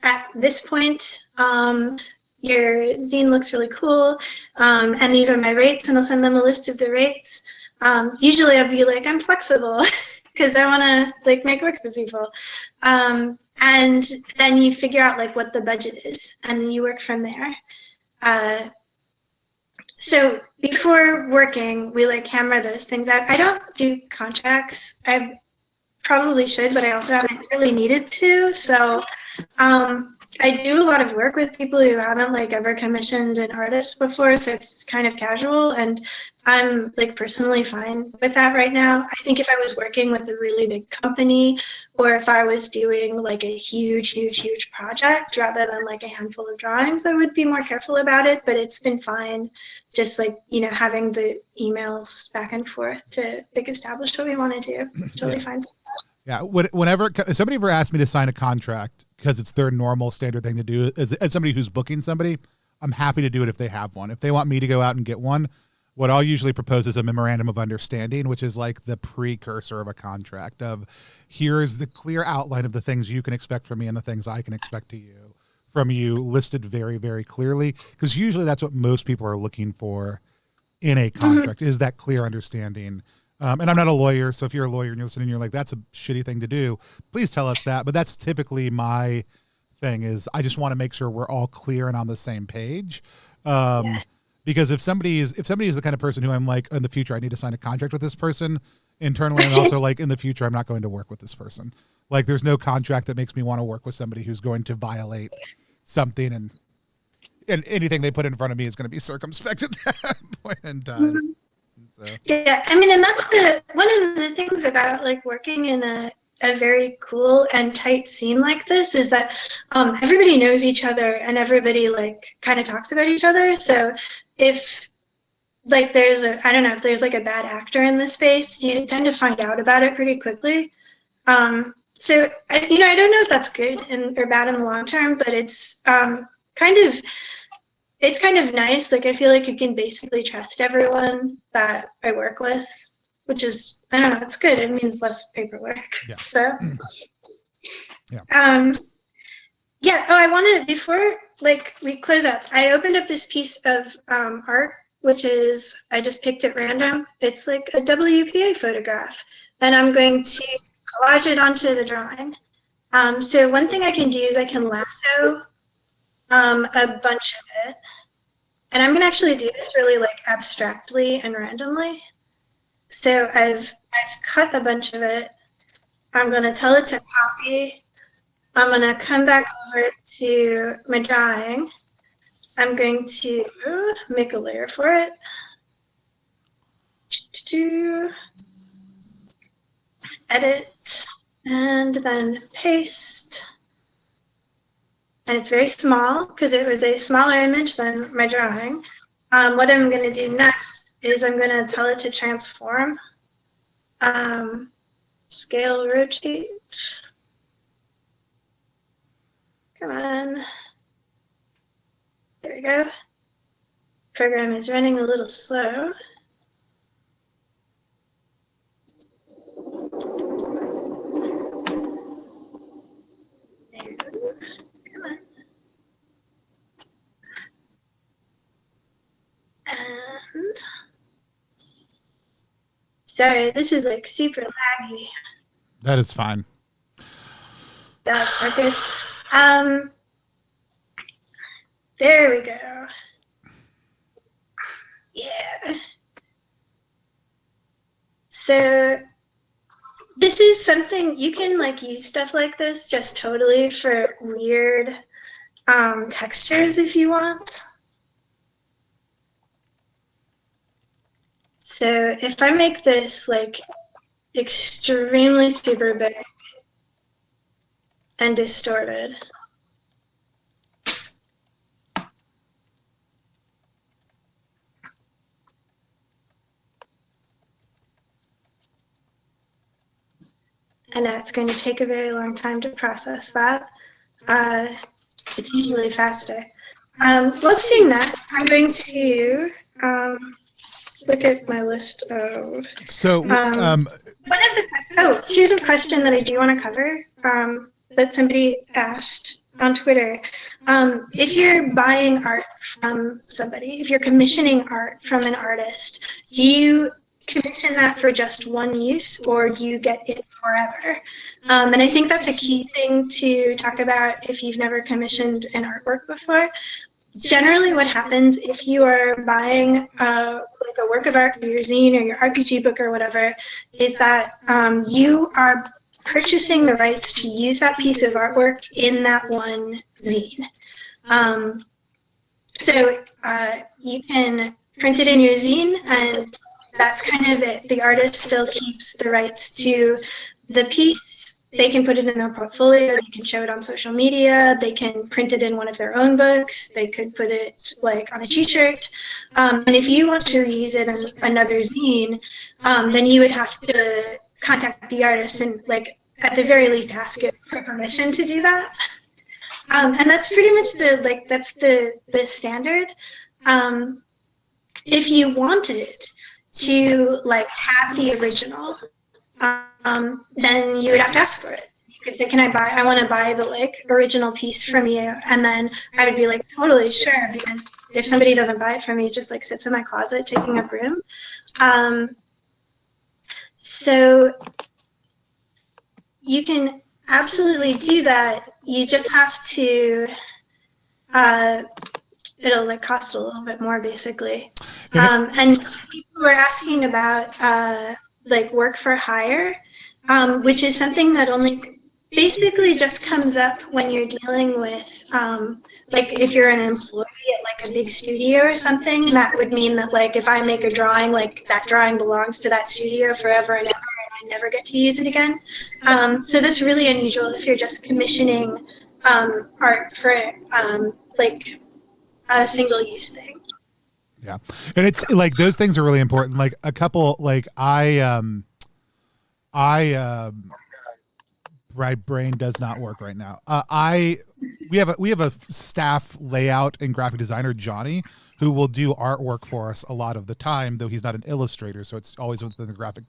at this point. Your zine looks really cool. And these are my rates, and I'll send them a list of the rates. Usually I'll be like, I'm flexible because I want to make work for people. And then you figure out what the budget is, and then you work from there. So before working, we hammer those things out. I don't do contracts. I probably should, but I also haven't really needed to. So I do a lot of work with people who haven't ever commissioned an artist before, so it's kind of casual, and I'm personally fine with that right now. I think if I was working with a really big company, or if I was doing a huge project rather than a handful of drawings, I would be more careful about it, but it's been fine just having the emails back and forth to establish what we want to do. It's totally fine. Yeah, whenever somebody ever asked me to sign a contract because it's their normal standard thing to do, as somebody who's booking somebody, I'm happy to do it if they have one. If they want me to go out and get one, what I'll usually propose is a memorandum of understanding, which is the precursor of a contract of, here's the clear outline of the things you can expect from me and the things I can expect from you listed very, very clearly. Because usually that's what most people are looking for in a contract, is that clear understanding. And I'm not a lawyer, so if you're a lawyer and you're listening, you're like, that's a shitty thing to do, please tell us that. But that's typically my thing, is I just want to make sure we're all clear and on the same page. Because if somebody is the kind of person who I'm in the future, I need to sign a contract with this person internally, and also in the future, I'm not going to work with this person. There's no contract that makes me want to work with somebody who's going to violate something, and anything they put in front of me is going to be circumspect at that point in time. So. Yeah, and that's one of the things about working in a very cool and tight scene like this, is that everybody knows each other and everybody kind of talks about each other. So if there's a bad actor in the space, you tend to find out about it pretty quickly. So I don't know if that's good or bad in the long term, but it's kind of it's kind of nice. Like I feel like you can basically trust everyone that I work with, which is, I don't know, it's good. It means less paperwork. Yeah. So Yeah. yeah. Oh, I wanted, before like we close up, I opened up this piece of art, which is, I just picked at random. It's like a WPA photograph, and I'm going to collage it onto the drawing. So one thing I can do is I can lasso a bunch of it, and I'm gonna actually do this really like abstractly and randomly. So I've cut a bunch of it. I'm gonna tell it to copy. I'm gonna come back over to my drawing. I'm going to make a layer for it. Edit, and then paste. And it's very small because it was a smaller image than my drawing. What I'm going to do next is I'm going to tell it to transform. Scale, rotate. Come on. There we go. Program is running a little slow. Come on. And sorry, this is like super laggy. That is fine. That's okay. There we go. Yeah. So this is something you can like use stuff like this just totally for weird textures if you want. So if I make this like extremely super big and distorted, and it's going to take a very long time to process that. It's usually faster. Whilst doing that, I'm going to look at my list of. So, one of the questions. Oh, here's a question that I do want to cover. That somebody asked on Twitter. If you're buying art from somebody, if you're commissioning art from an artist, do you commission that for just one use, or do you get it forever? And I think that's a key thing to talk about if you've never commissioned an artwork before. Generally, what happens if you are buying like a work of art for your zine or your RPG book or whatever, is that you are purchasing the rights to use that piece of artwork in that one zine. So you can print it in your zine, and that's kind of it. The artist still keeps the rights to the piece. They can put it in their portfolio, they can show it on social media, they can print it in one of their own books, they could put it like on a t-shirt. And if you want to reuse it in another zine, then you would have to contact the artist and like at the very least ask it for permission to do that. And that's pretty much that's the standard. If you wanted to like have the original, then you would have to ask for it. You could say, I want to buy the like original piece from you. And then I would be like, totally sure. Because if somebody doesn't buy it from me, it just like sits in my closet taking up room. So you can absolutely do that. You just have to, it'll like cost a little bit more basically. And people were asking about like work for hire, which is something that only basically just comes up when you're dealing with like if you're an employee at like a big studio or something. That would mean that like if I make a drawing, like that drawing belongs to that studio forever and ever, and I never get to use it again. So that's really unusual if you're just commissioning art for like a single use thing. Yeah. And it's like, those things are really important. Like a couple, like I My brain does not work right now. We have a staff layout and graphic designer, Johnny, who will do artwork for us a lot of the time, though he's not an illustrator, so it's always within the graphic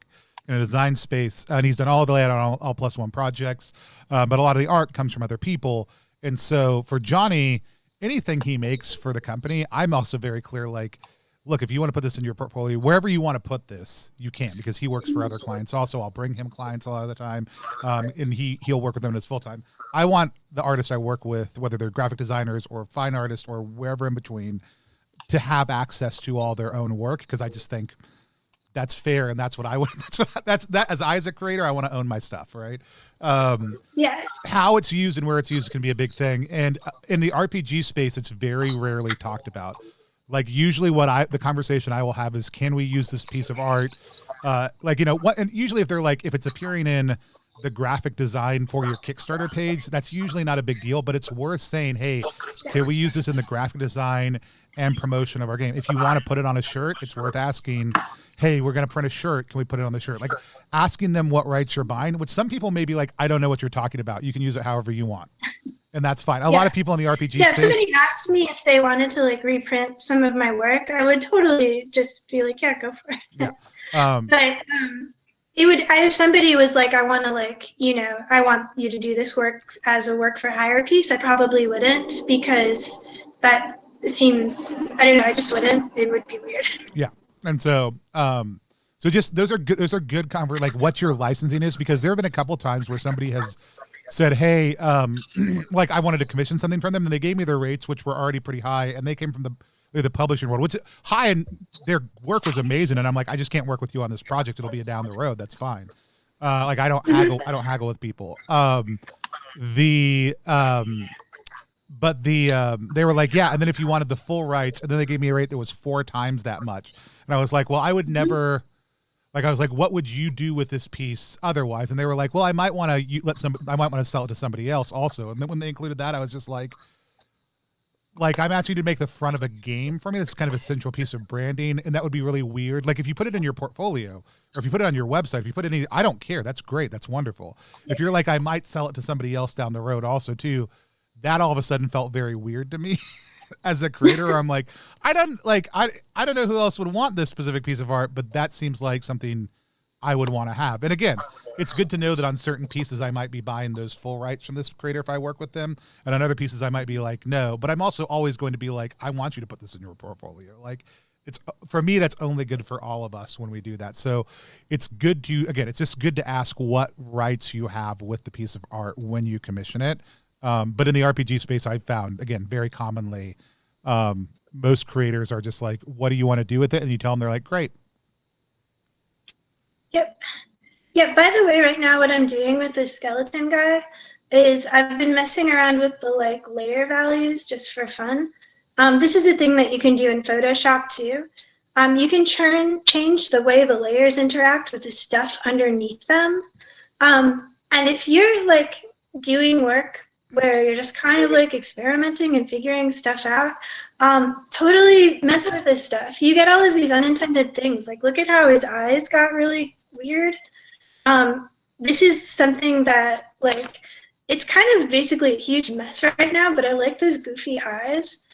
and design space. And he's done all the layout on all plus one projects, but a lot of the art comes from other people. And so for Johnny, anything he makes for the company, I'm also very clear, like, look, if you want to put this in your portfolio, wherever you want to put this, you can, because he works for other clients. Also, I'll bring him clients a lot of the time, and he'll work with them as full time. I want the artists I work with, whether they're graphic designers or fine artists or wherever in between, to have access to all their own work, because I just think that's fair, and that's what I would. That's as Isaac creator, I want to own my stuff, right? Yeah. How it's used and where it's used can be a big thing, and in the RPG space, it's very rarely talked about. Like usually the conversation I will have is, can we use this piece of art? Like, you know, what, and usually if it's appearing in the graphic design for your Kickstarter page, that's usually not a big deal, but it's worth saying, hey, can we use this in the graphic design and promotion of our game? If you want to put it on a shirt, it's worth asking, hey, we're going to print a shirt. Can we put it on the shirt? Like asking them what rights you're buying, which some people may be like, I don't know what you're talking about. You can use it however you want. And that's fine. A lot of people in the RPG space. If somebody asked me if they wanted to like reprint some of my work, I would totally just be like, yeah, go for it. Yeah. But it would, if somebody was like, I want to like, you know, I want you to do this work as a work for hire piece, I probably wouldn't, because that seems, I don't know, I just wouldn't. It would be weird. Yeah. And so, so just, those are good like what your licensing is, because there have been a couple of times where somebody has said, hey, like I wanted to commission something from them, and they gave me their rates, which were already pretty high, and they came from the publishing world, which is high, and their work was amazing. And I'm like, I just can't work with you on this project. It'll be a down the road. That's fine. Like I don't haggle with people. They were like, yeah. And then if you wanted the full rights, and then they gave me a rate that was 4 times that much. And I was like, well, I would never, like, I was like, what would you do with this piece otherwise? And they were like, well, I might want to sell it to somebody else also. And then when they included that, I was just like, I'm asking you to make the front of a game for me. That's kind of a central piece of branding. And that would be really weird. Like if you put it in your portfolio, or if you put it on your website, if you put it in, I don't care. That's great. That's wonderful. If you're like, I might sell it to somebody else down the road also too, that all of a sudden felt very weird to me as a creator. I'm like, I don't know who else would want this specific piece of art, but that seems like something I would want to have. And again, it's good to know that on certain pieces, I might be buying those full rights from this creator if I work with them. And on other pieces, I might be like, no, but I'm also always going to be like, I want you to put this in your portfolio. Like it's, for me, that's only good for all of us when we do that. So it's good to, again, it's just good to ask what rights you have with the piece of art when you commission it. But in the RPG space, I've found, again, very commonly, most creators are just like, what do you want to do with it? And you tell them, they're like, great. Yep. Yeah, by the way, right now what I'm doing with this skeleton guy is I've been messing around with the like layer values just for fun. This is a thing that you can do in Photoshop too. You can change the way the layers interact with the stuff underneath them. And if you're like doing work where you're just kind of like experimenting and figuring stuff out, totally mess with this stuff. You get all of these unintended things. Like look at how his eyes got really weird. This is something that like, it's kind of basically a huge mess right now, but I like those goofy eyes.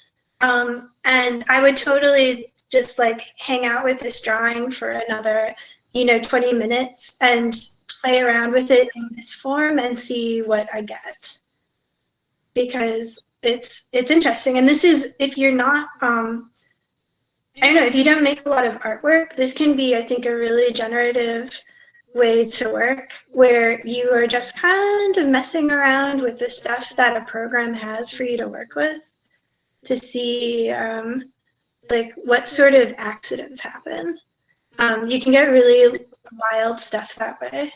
And I would totally just like hang out with this drawing for another, 20 minutes and play around with it in this form and see what I get. Because it's interesting. And this is, if you're not, I don't know, if you don't make a lot of artwork, this can be, I think, a really generative way to work where you are just kind of messing around with the stuff that a program has for you to work with to see like what sort of accidents happen. You can get really wild stuff that way.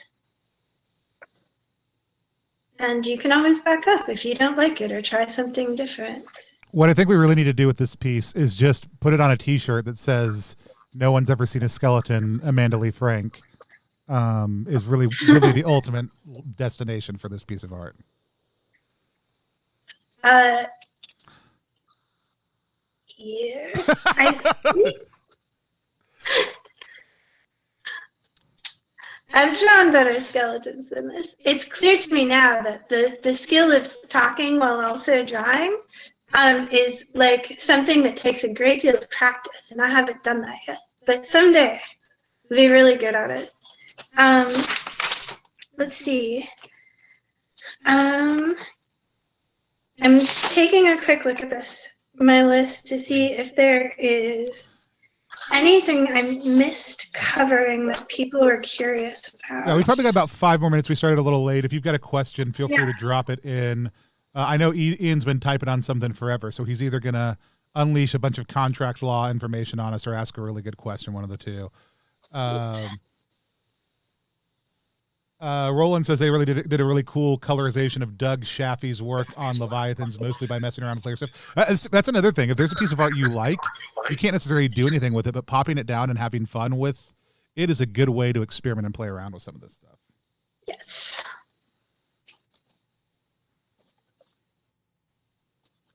And you can always back up if you don't like it or try something different. What I think we really need to do with this piece is just put it on a t-shirt that says, no one's ever seen a skeleton, AmandaLee Frank, is really the ultimate destination for this piece of art. Yeah. I've drawn better skeletons than this. It's clear to me now that the skill of talking while also drawing is like something that takes a great deal of practice, and I haven't done that yet. But someday I'll be really good at it. Let's see. I'm taking a quick look at my list to see if there is anything I missed covering that people are curious about. Yeah, we probably got about 5 more minutes. We started a little late. If you've got a question, feel free to drop it in. I know Ian's been typing on something forever, so he's either going to unleash a bunch of contract law information on us or ask a really good question, one of the two. Roland says they really did a really cool colorization of Doug Shaffey's work on Leviathans, mostly by messing around with player stuff. That's another thing. If there's a piece of art you like, you can't necessarily do anything with it, but popping it down and having fun with it is a good way to experiment and play around with some of this stuff. Yes.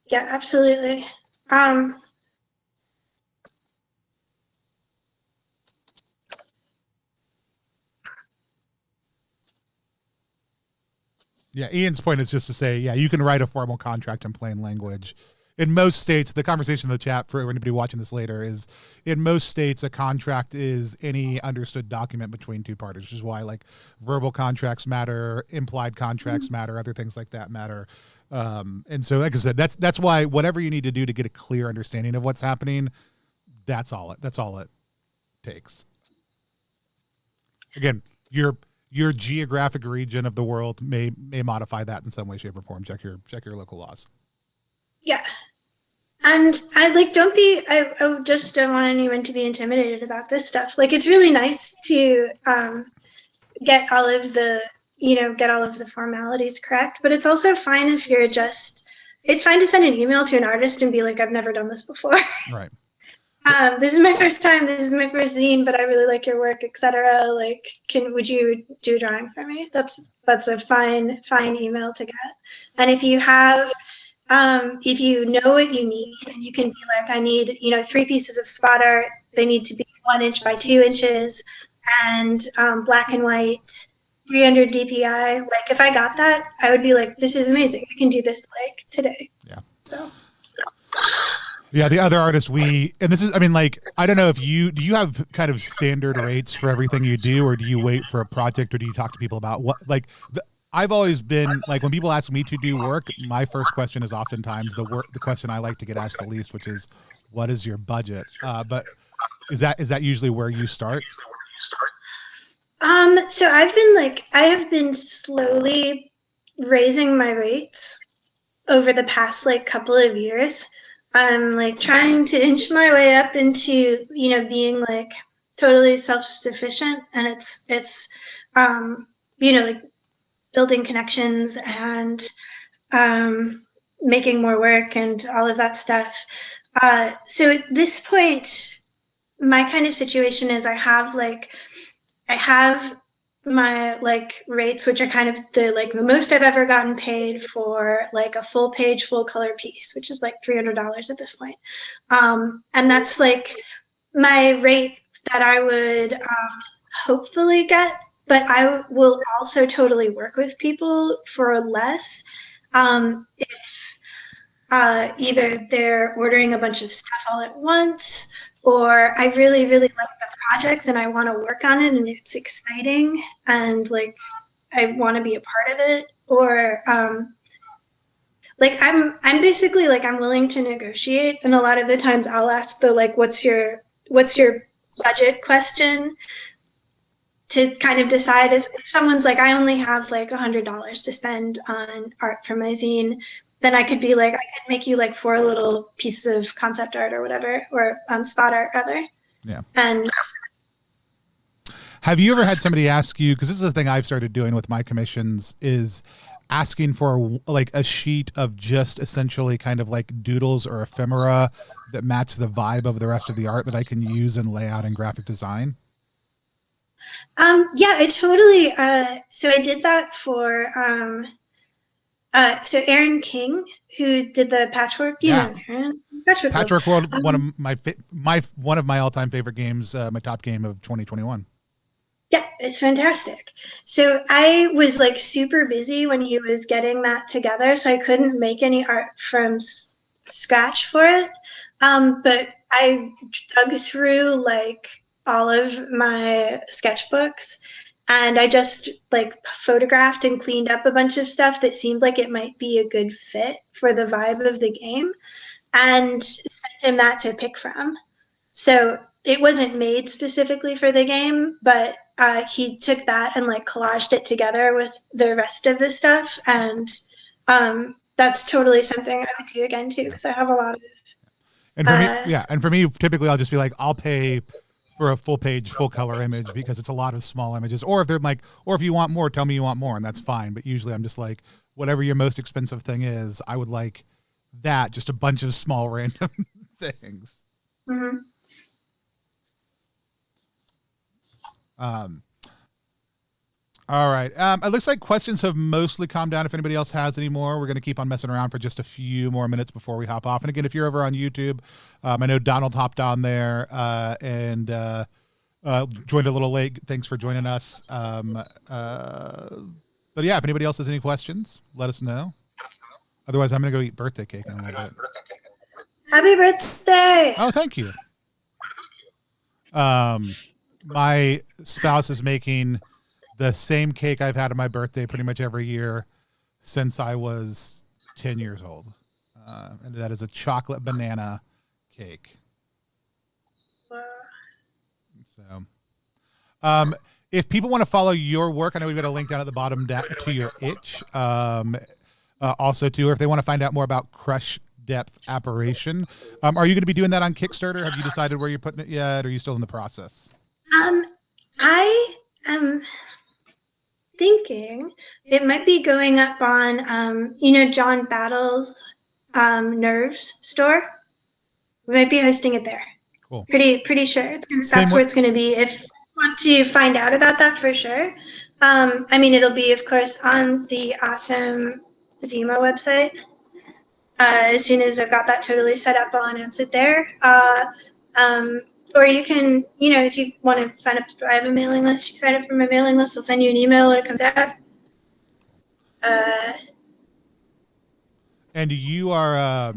Yeah, absolutely. Yeah, Ian's point is just to say, yeah, you can write a formal contract in plain language. In most states, the conversation in the chat for anybody watching this later is, in most states, a contract is any understood document between two parties, which is why like verbal contracts matter, implied contracts matter, other things like that matter. And so, like I said, that's why whatever you need to do to get a clear understanding of what's happening, that's all it takes. Again, your geographic region of the world may modify that in some way, shape, or form. Check your local laws. Yeah. And I just don't want anyone to be intimidated about this stuff. Like, it's really nice to get all of the formalities correct, but it's also fine if you're it's fine to send an email to an artist and be like, I've never done this before. Right. This is my first time, this is my first zine, but I really like your work, etc. Like, would you do a drawing for me? That's a fine email to get. And if you have, if you know what you need, and you can be like, I need, 3 pieces of spot art. They need to be 1 inch by 2 inches, and black and white, 300 DPI. Like, if I got that, I would be like, this is amazing. I can do this like today. Yeah. So. Yeah, the other artists I don't know if do you have kind of standard rates for everything you do, or do you wait for a project, or do you talk to people about what, like, I've always been like, when people ask me to do work, my first question is oftentimes the question I like to get asked the least, which is, what is your budget? But is that usually where you start? So I have been slowly raising my rates over the past couple of years. I'm trying to inch my way up into, being totally self-sufficient, and it's building connections and making more work and all of that stuff. So at this point, my kind of situation is I have my rates, which are kind of the most I've ever gotten paid for a full page, full color piece, which is $300 at this point. And that's my rate that I would hopefully get, but I will also totally work with people for less if either they're ordering a bunch of stuff all at once, or I really, really like the project and I want to work on it and it's exciting and I want to be a part of it, or I'm basically I'm willing to negotiate, and a lot of the times I'll ask the what's your budget question to kind of decide if someone's I only have $100 to spend on art for my zine, then I could be I could make you 4 little pieces of concept art or whatever, or spot art rather. Yeah. And have you ever had somebody ask you, because this is the thing I've started doing with my commissions, is asking for a sheet of just essentially kind of doodles or ephemera that match the vibe of the rest of the art that I can use in layout and graphic design? Yeah, I totally, so I did that for, so Aaron King, who did the Patchwork, know Aaron? Patchwork World, one of my all-time favorite games, my top game of 2021. Yeah, it's fantastic. So I was like super busy when he was getting that together, so I couldn't make any art from scratch for it. But I dug through like all of my sketchbooks and I just like photographed and cleaned up a bunch of stuff that seemed like it might be a good fit for the vibe of the game and sent him that to pick from. So it wasn't made specifically for the game, but he took that and like collaged it together with the rest of the stuff, and that's totally something I would do again too because I have a lot of. And for me, yeah, and for me, typically I'll just be like, I'll pay for a full page, full color image because it's a lot of small images. Or if they're like, or if you want more, tell me you want more, and that's fine. But usually I'm just like, whatever your most expensive thing is, I would like that, just a bunch of small random things. Mm-hmm. All right. It looks like questions have mostly calmed down. If anybody else has any more, we're going to keep on messing around for just a few more minutes before we hop off. And again, if you're over on YouTube, I know Donald hopped on there and joined a little late. Thanks for joining us. But yeah, if anybody else has any questions, let us know. Otherwise, I'm going to go eat birthday cake in a little bit. Happy birthday! Oh, thank you. My spouse is making the same cake I've had on my birthday pretty much every year since I was 10 years old. And that is a chocolate banana cake. So, if people want to follow your work, I know we've got a link down at the bottom to your itch. Also too, or if they want to find out more about Crush Depth Apparition, are you going to be doing that on Kickstarter? Have you decided where you're putting it yet? Or are you still in the process? I am thinking it might be going up on, John Battle's Nerves store. We might be hosting it there. Cool. Pretty sure that's where it's going to be. If you want to find out about that for sure, it'll be, of course, on the awesome ZiMo website. As soon as I've got that totally set up, I'll announce it there. Or you can, if you want to sign up, I have a mailing list. You sign up for my mailing list. I'll send you an email when it comes out. And you are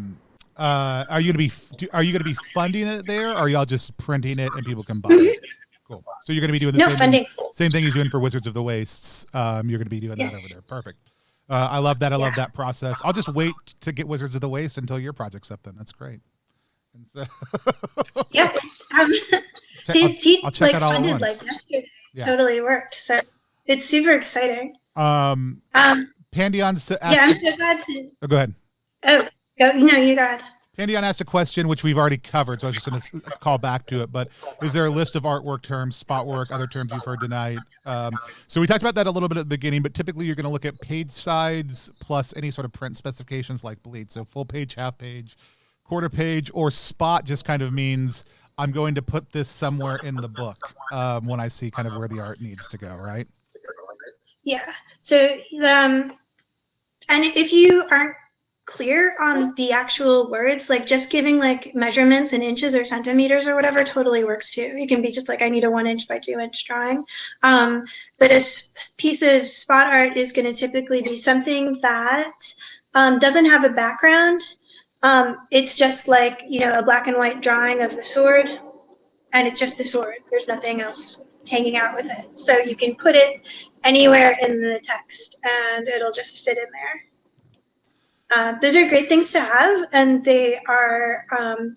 you gonna be funding it there, or are y'all just printing it and people can buy it? Cool. So you're gonna be doing the same thing you're doing for Wizards of the Wastes. You're gonna be doing that over there. Perfect. I love that. I love that process. I'll just wait to get Wizards of the Waste until your project's up. Then that's great. And so yeah, he like funded like yesterday. Yeah. Totally worked. So it's super exciting. Pandion. I'm so glad to. Oh, go ahead. Oh, no, you go ahead. Pandion asked a question which we've already covered, so I was just going to call back to it. But is there a list of artwork terms, spot work, other terms you've heard tonight? So we talked about that a little bit at the beginning, but typically you're going to look at page size plus any sort of print specifications like bleed. So full page, half page, quarter page, or spot just kind of means I'm going to put this somewhere in the book when I see kind of where the art needs to go, right? Yeah. So, and if you aren't clear on the actual words, like just giving like measurements in inches or centimeters or whatever totally works too. You can be just like, I need a 1 inch by 2 inch drawing. But a piece of spot art is going to typically be something that doesn't have a background. It's just like, a black and white drawing of the sword, and it's just the sword. There's nothing else hanging out with it. So you can put it anywhere in the text and it'll just fit in there. Those are great things to have, and they are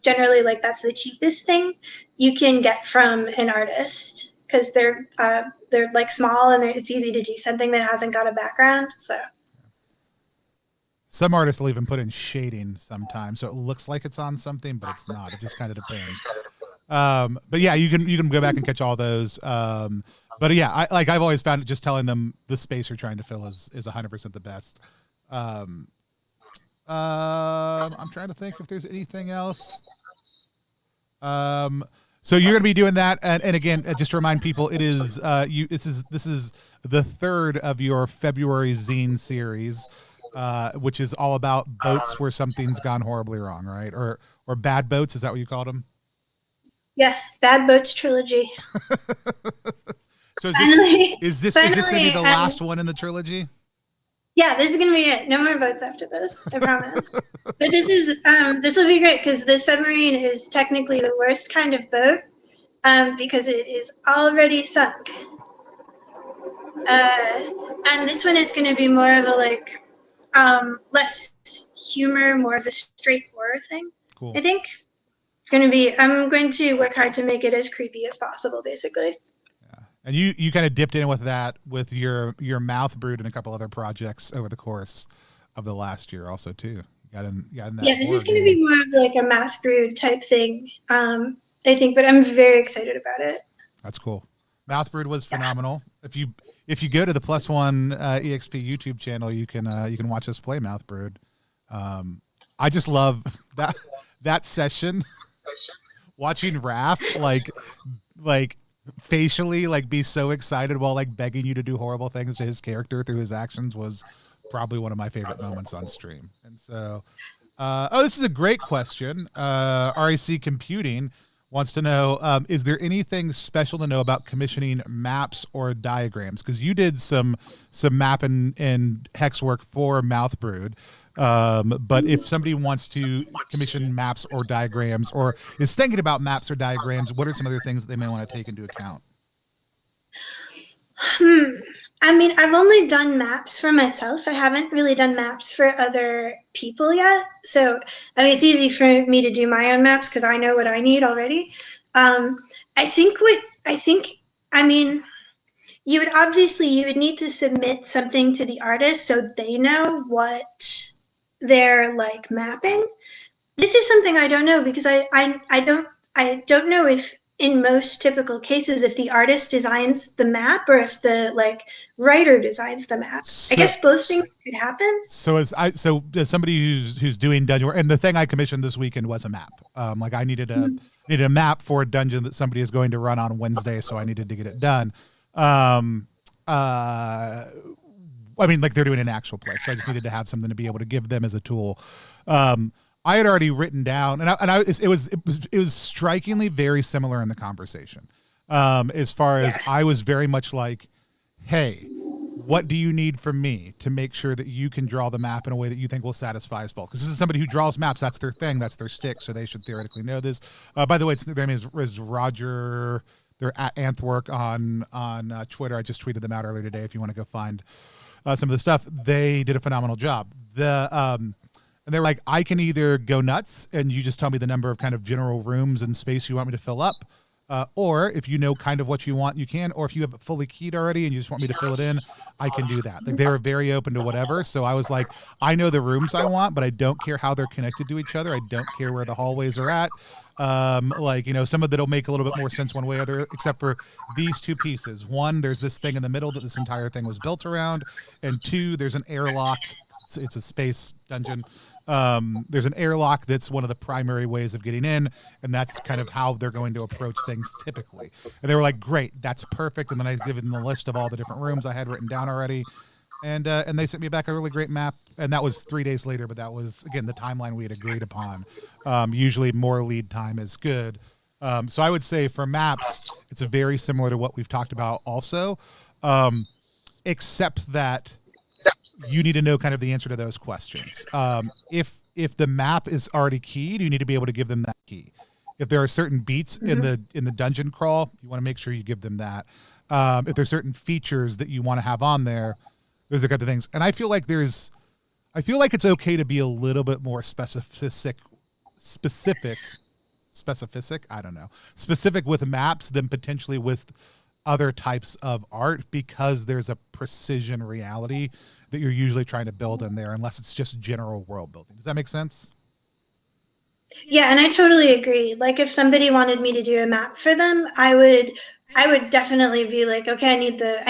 generally like that's the cheapest thing you can get from an artist because they're like small and it's easy to do something that hasn't got a background. So some artists will even put in shading sometimes, so it looks like it's on something, but it's not. It just kind of depends. But yeah, you can go back and catch all those. But yeah, I've always found just telling them the space you're trying to fill is 100% the best. I'm trying to think if there's anything else. So you're going to be doing that, and again, just to remind people, it is this is the third of your February zine series, which is all about boats where something's gone horribly wrong, right? Or bad boats, is that what you called them? Yeah, Bad Boats Trilogy. So Finally, is this going to be finally, the last one in the trilogy? yeah, this is gonna be it. No more boats after this, I promise. But this will be great because the submarine is technically the worst kind of boat because it is already sunk. And this one is gonna be more of a like less humor, more of a straight horror thing. Cool. I think it's gonna be. I'm going to work hard to make it as creepy as possible, basically. And you kind of dipped in with that with your mouth brood and a couple other projects over the course of the last year also too. You got in that. Yeah, this is going to be more of like a math brood type thing. I think, but I'm very excited about it. That's cool. Mouth brood was phenomenal. Yeah. If you go to the +1 EXP YouTube channel, you can watch us play mouth brood. I just love that session. Watching Raph like facially like be so excited while like begging you to do horrible things to his character through his actions was probably one of my favorite moments on stream. And so this is a great question. RAC Computing wants to know, is there anything special to know about commissioning maps or diagrams? Because you did some map and hex work for Mouth Brood. But if somebody wants to commission maps or diagrams or is thinking about maps or diagrams, what are some other things that they may want to take into account? I mean, I've only done maps for myself. I haven't really done maps for other people yet. So, I mean, it's easy for me to do my own maps because I know what I need already. I mean, you would need to submit something to the artist so they know what they're like mapping. This is something I don't know because I don't know if in most typical cases if the artist designs the map or if the like writer designs the map. I guess both things could happen. So as somebody who's doing dungeon work, and the thing I commissioned this weekend was a map. Like I needed a map for a dungeon that somebody is going to run on Wednesday, so I needed to get it done. I mean, like they're doing an actual play, so I just needed to have something to be able to give them as a tool. I had already written down, it was strikingly very similar in the conversation. As far as I was very much like, hey, what do you need from me to make sure that you can draw the map in a way that you think will satisfy us both? Because this is somebody who draws maps. That's their thing. That's their stick. So they should theoretically know this. By the way, their name is Roger. They're at Anthwork on Twitter. I just tweeted them out earlier today. If you want to go find some of the stuff, they did a phenomenal job. And they're like, I can either go nuts and you just tell me the number of kind of general rooms and space you want me to fill up. Or if you know kind of what you want, you can. Or if you have it fully keyed already and you just want me to fill it in, I can do that. Like they were very open to whatever. So I was like, I know the rooms I want, but I don't care how they're connected to each other. I don't care where the hallways are at. Some of that'll make a little bit more sense one way or other, except for these two pieces. One, there's this thing in the middle that this entire thing was built around. And two, there's an airlock. It's a space dungeon. There's an airlock that's one of the primary ways of getting in, and that's kind of how they're going to approach things typically. And they were like, great, that's perfect. And then I given them the list of all the different rooms I had written down already. And they sent me back a really great map. And that was 3 days later, but that was, again, the timeline we had agreed upon. Usually more lead time is good. So I would say for maps, it's very similar to what we've talked about also, except that you need to know kind of the answer to those questions. If the map is already keyed, you need to be able to give them that key. If there are certain beats in the dungeon crawl, you want to make sure you give them that. If there's certain features that you want to have on there, there's a couple of things. And I feel like it's okay to be a little bit more specific. I don't know. Specific with maps than potentially with other types of art, because there's a precision reality that you're usually trying to build in there, unless it's just general world building. Does that make sense? Yeah, and I totally agree. Like if somebody wanted me to do a map for them, I would definitely be like, okay, I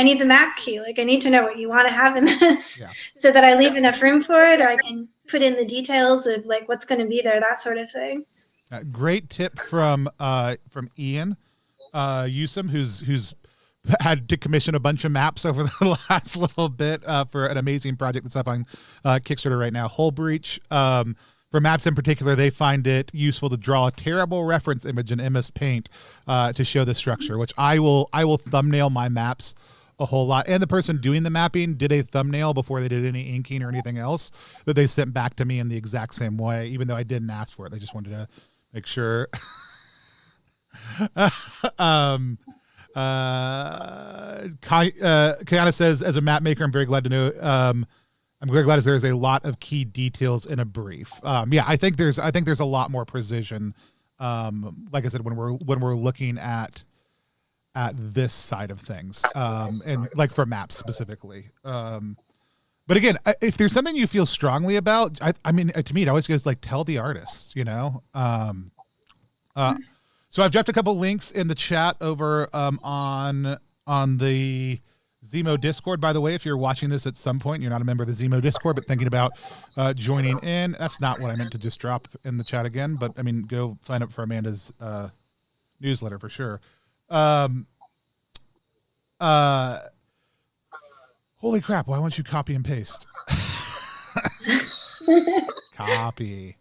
need the map key. Like I need to know what you want to have in this so that I leave enough room for it, or I can put in the details of like what's going to be there, that sort of thing. Great tip from Ian Usum, who's had to commission a bunch of maps over the last little bit for an amazing project that's up on Kickstarter right now. Hull Breach. for maps in particular, they find it useful to draw a terrible reference image in MS Paint to show the structure, which I will thumbnail my maps a whole lot. And the person doing the mapping did a thumbnail before they did any inking or anything else that they sent back to me in the exact same way, even though I didn't ask for it. They just wanted to make sure. Kiana says, as a map maker, I'm very glad to know. I'm very glad there's a lot of key details in a brief. Yeah, I think there's a lot more precision. Like I said, when we're looking at this side of things, and like for maps specifically. But again, if there's something you feel strongly about, I mean, to me, it always goes like, tell the artists, you know? So I've dropped a couple links in the chat over on the ZiMo Discord. By the way, if you're watching this at some point, you're not a member of the ZiMo Discord, but thinking about joining in, that's not what I meant to just drop in the chat again. But I mean, go sign up for Amanda's newsletter for sure. Holy crap! Why won't you copy and paste? Copy.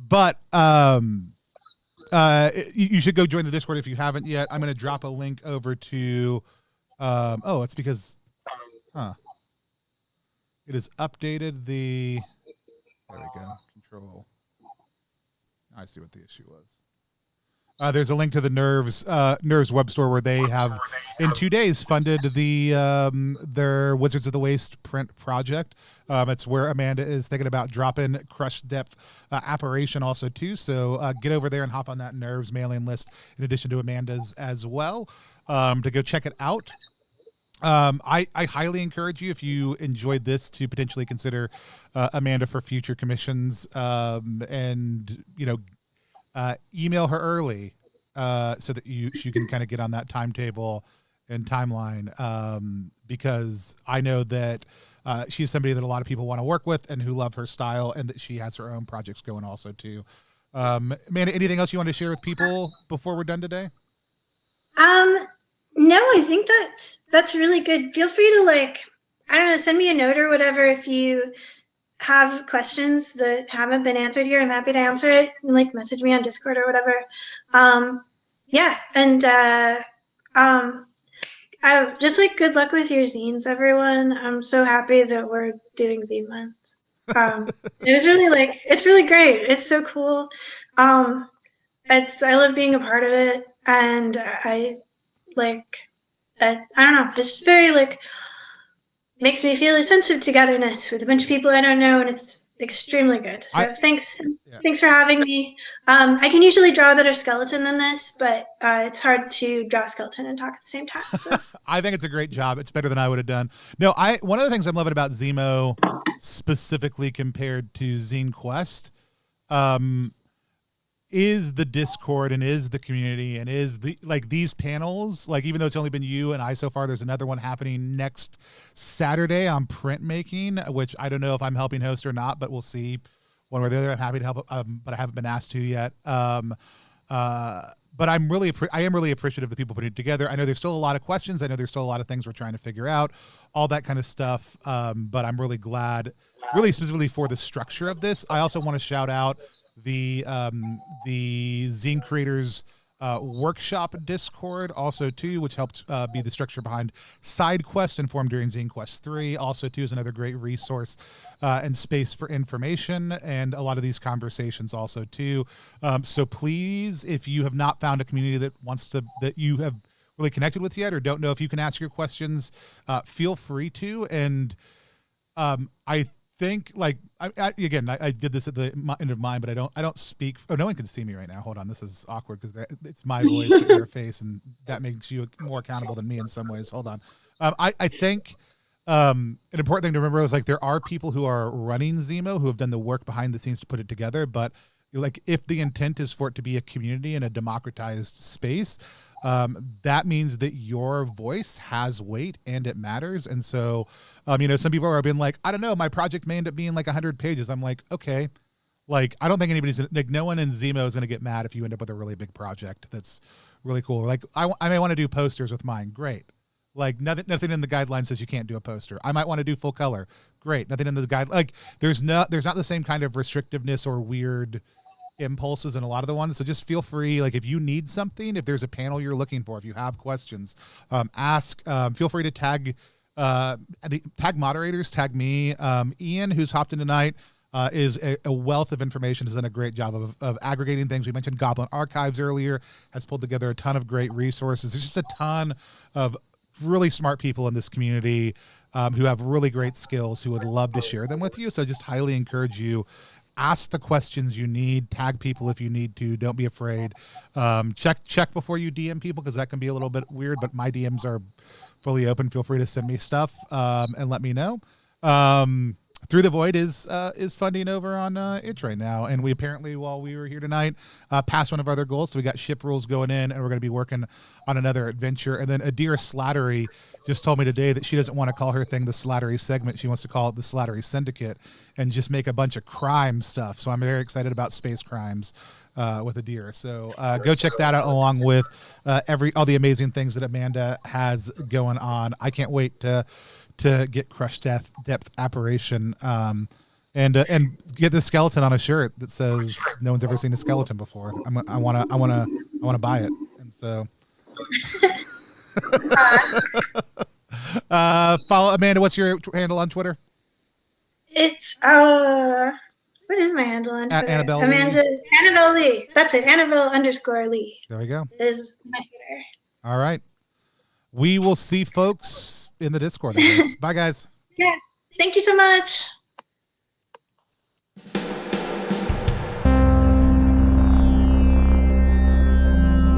But you should go join the Discord if you haven't yet. I'm going to drop a link over to. Oh, it's because, it has updated the. There we go. Control. I see what the issue was. There's a link to the Nerves web store where they have, in 2 days, funded their Wizards of the Waste print project. It's where Amanda is thinking about dropping Crush Depth Apparition also too. So get over there and hop on that Nerves mailing list in addition to Amanda's as well, to go check it out. I highly encourage you, if you enjoyed this, to potentially consider Amanda for future commissions, and email her early so that she can kind of get on that timetable and timeline, because I know that she's somebody that a lot of people want to work with and who love her style, and that she has her own projects going also too. Amanda, anything else you want to share with people before we're done today? No, I think that's really good. Feel free to, like, I don't know, send me a note or whatever if you have questions that haven't been answered here. I'm happy to answer it. Like, message me on Discord or whatever. Yeah, and I just, like, good luck with your zines, everyone. I'm so happy that we're doing Zine Month. It was really, like, it's really great. It's so cool. I love being a part of it, and I don't know, just very, like, makes me feel a sense of togetherness with a bunch of people I don't know, and it's extremely good. So thanks for having me. I can usually draw a better skeleton than this, but it's hard to draw a skeleton and talk at the same time. So. I think it's a great job. It's better than I would have done. No, one of the things I'm loving about ZiMo specifically compared to Zine Quest, is the Discord and is the community and is these panels, like, even though it's only been you and I so far, there's another one happening next Saturday on printmaking, which I don't know if I'm helping host or not, but we'll see one way or the other. I'm happy to help, but I haven't been asked to yet. But I am really appreciative of the people putting it together. I know there's still a lot of questions. I know there's still a lot of things we're trying to figure out, all that kind of stuff. But I'm really glad, really specifically for the structure of this. I also want to shout out the Zine Creators Workshop Discord also too, which helped be the structure behind Side Quest and formed during Zine Quest 3. Also too is another great resource and space for information and a lot of these conversations also too. So please, if you have not found a community that you have really connected with yet, or don't know if you can ask your questions, feel free to. And I think, like, I did this at the end of mine, but I don't speak. Oh, no one can see me right now. Hold on, this is awkward because it's my voice and your face, and that makes you more accountable than me in some ways. Hold on. I think an important thing to remember is, like, there are people who are running ZiMo who have done the work behind the scenes to put it together, but, like, if the intent is for it to be a community and a democratized space, that means that your voice has weight and it matters. And so, some people are being like, I don't know, my project may end up being like 100 pages. I'm like, okay, like, I don't think anybody's like, no one in ZiMo is going to get mad if you end up with a really big project that's really cool. Like, I may want to do posters with mine. Great. Like nothing in the guidelines says you can't do a poster. I might want to do full color. Great. Nothing in the guide. Like there's not the same kind of restrictiveness or weird impulses in a lot of the ones. So just feel free. Like if you need something, if there's a panel you're looking for, if you have questions, ask. Feel free to tag moderators. Tag me. Ian, who's hopped in tonight, is a wealth of information. Has done a great job of aggregating things. We mentioned Goblin Archives earlier. Has pulled together a ton of great resources. There's just a ton of really smart people in this community who have really great skills who would love to share them with you. So I just highly encourage you, ask the questions you need, tag people if you need to, don't be afraid. Check before you DM people, because that can be a little bit weird, but my DMs are fully open. Feel free to send me stuff and let me know. Through the Void is funding over on itch right now, and we apparently, while we were here tonight, passed one of our other goals. So we got ship rules going in, and we're going to be working on another adventure. And then Adira Slattery just told me today that she doesn't want to call her thing the Slattery segment. She wants to call it the Slattery Syndicate, and just make a bunch of crime stuff. So I'm very excited about space crimes with Adira. So go check that out, along with all the amazing things that Amanda has going on. I can't wait to get Crush Depth Apparition and get the skeleton on a shirt that says no one's ever seen a skeleton before. I want to buy it. And so follow Amanda. What's your handle on Twitter? It's what is my handle on Twitter? AmandaLee. That's it. Annabelle_Lee. There we go. Is my Twitter. All right. We will see folks in the Discord, I guess. Bye, guys. Yeah. Thank you so much.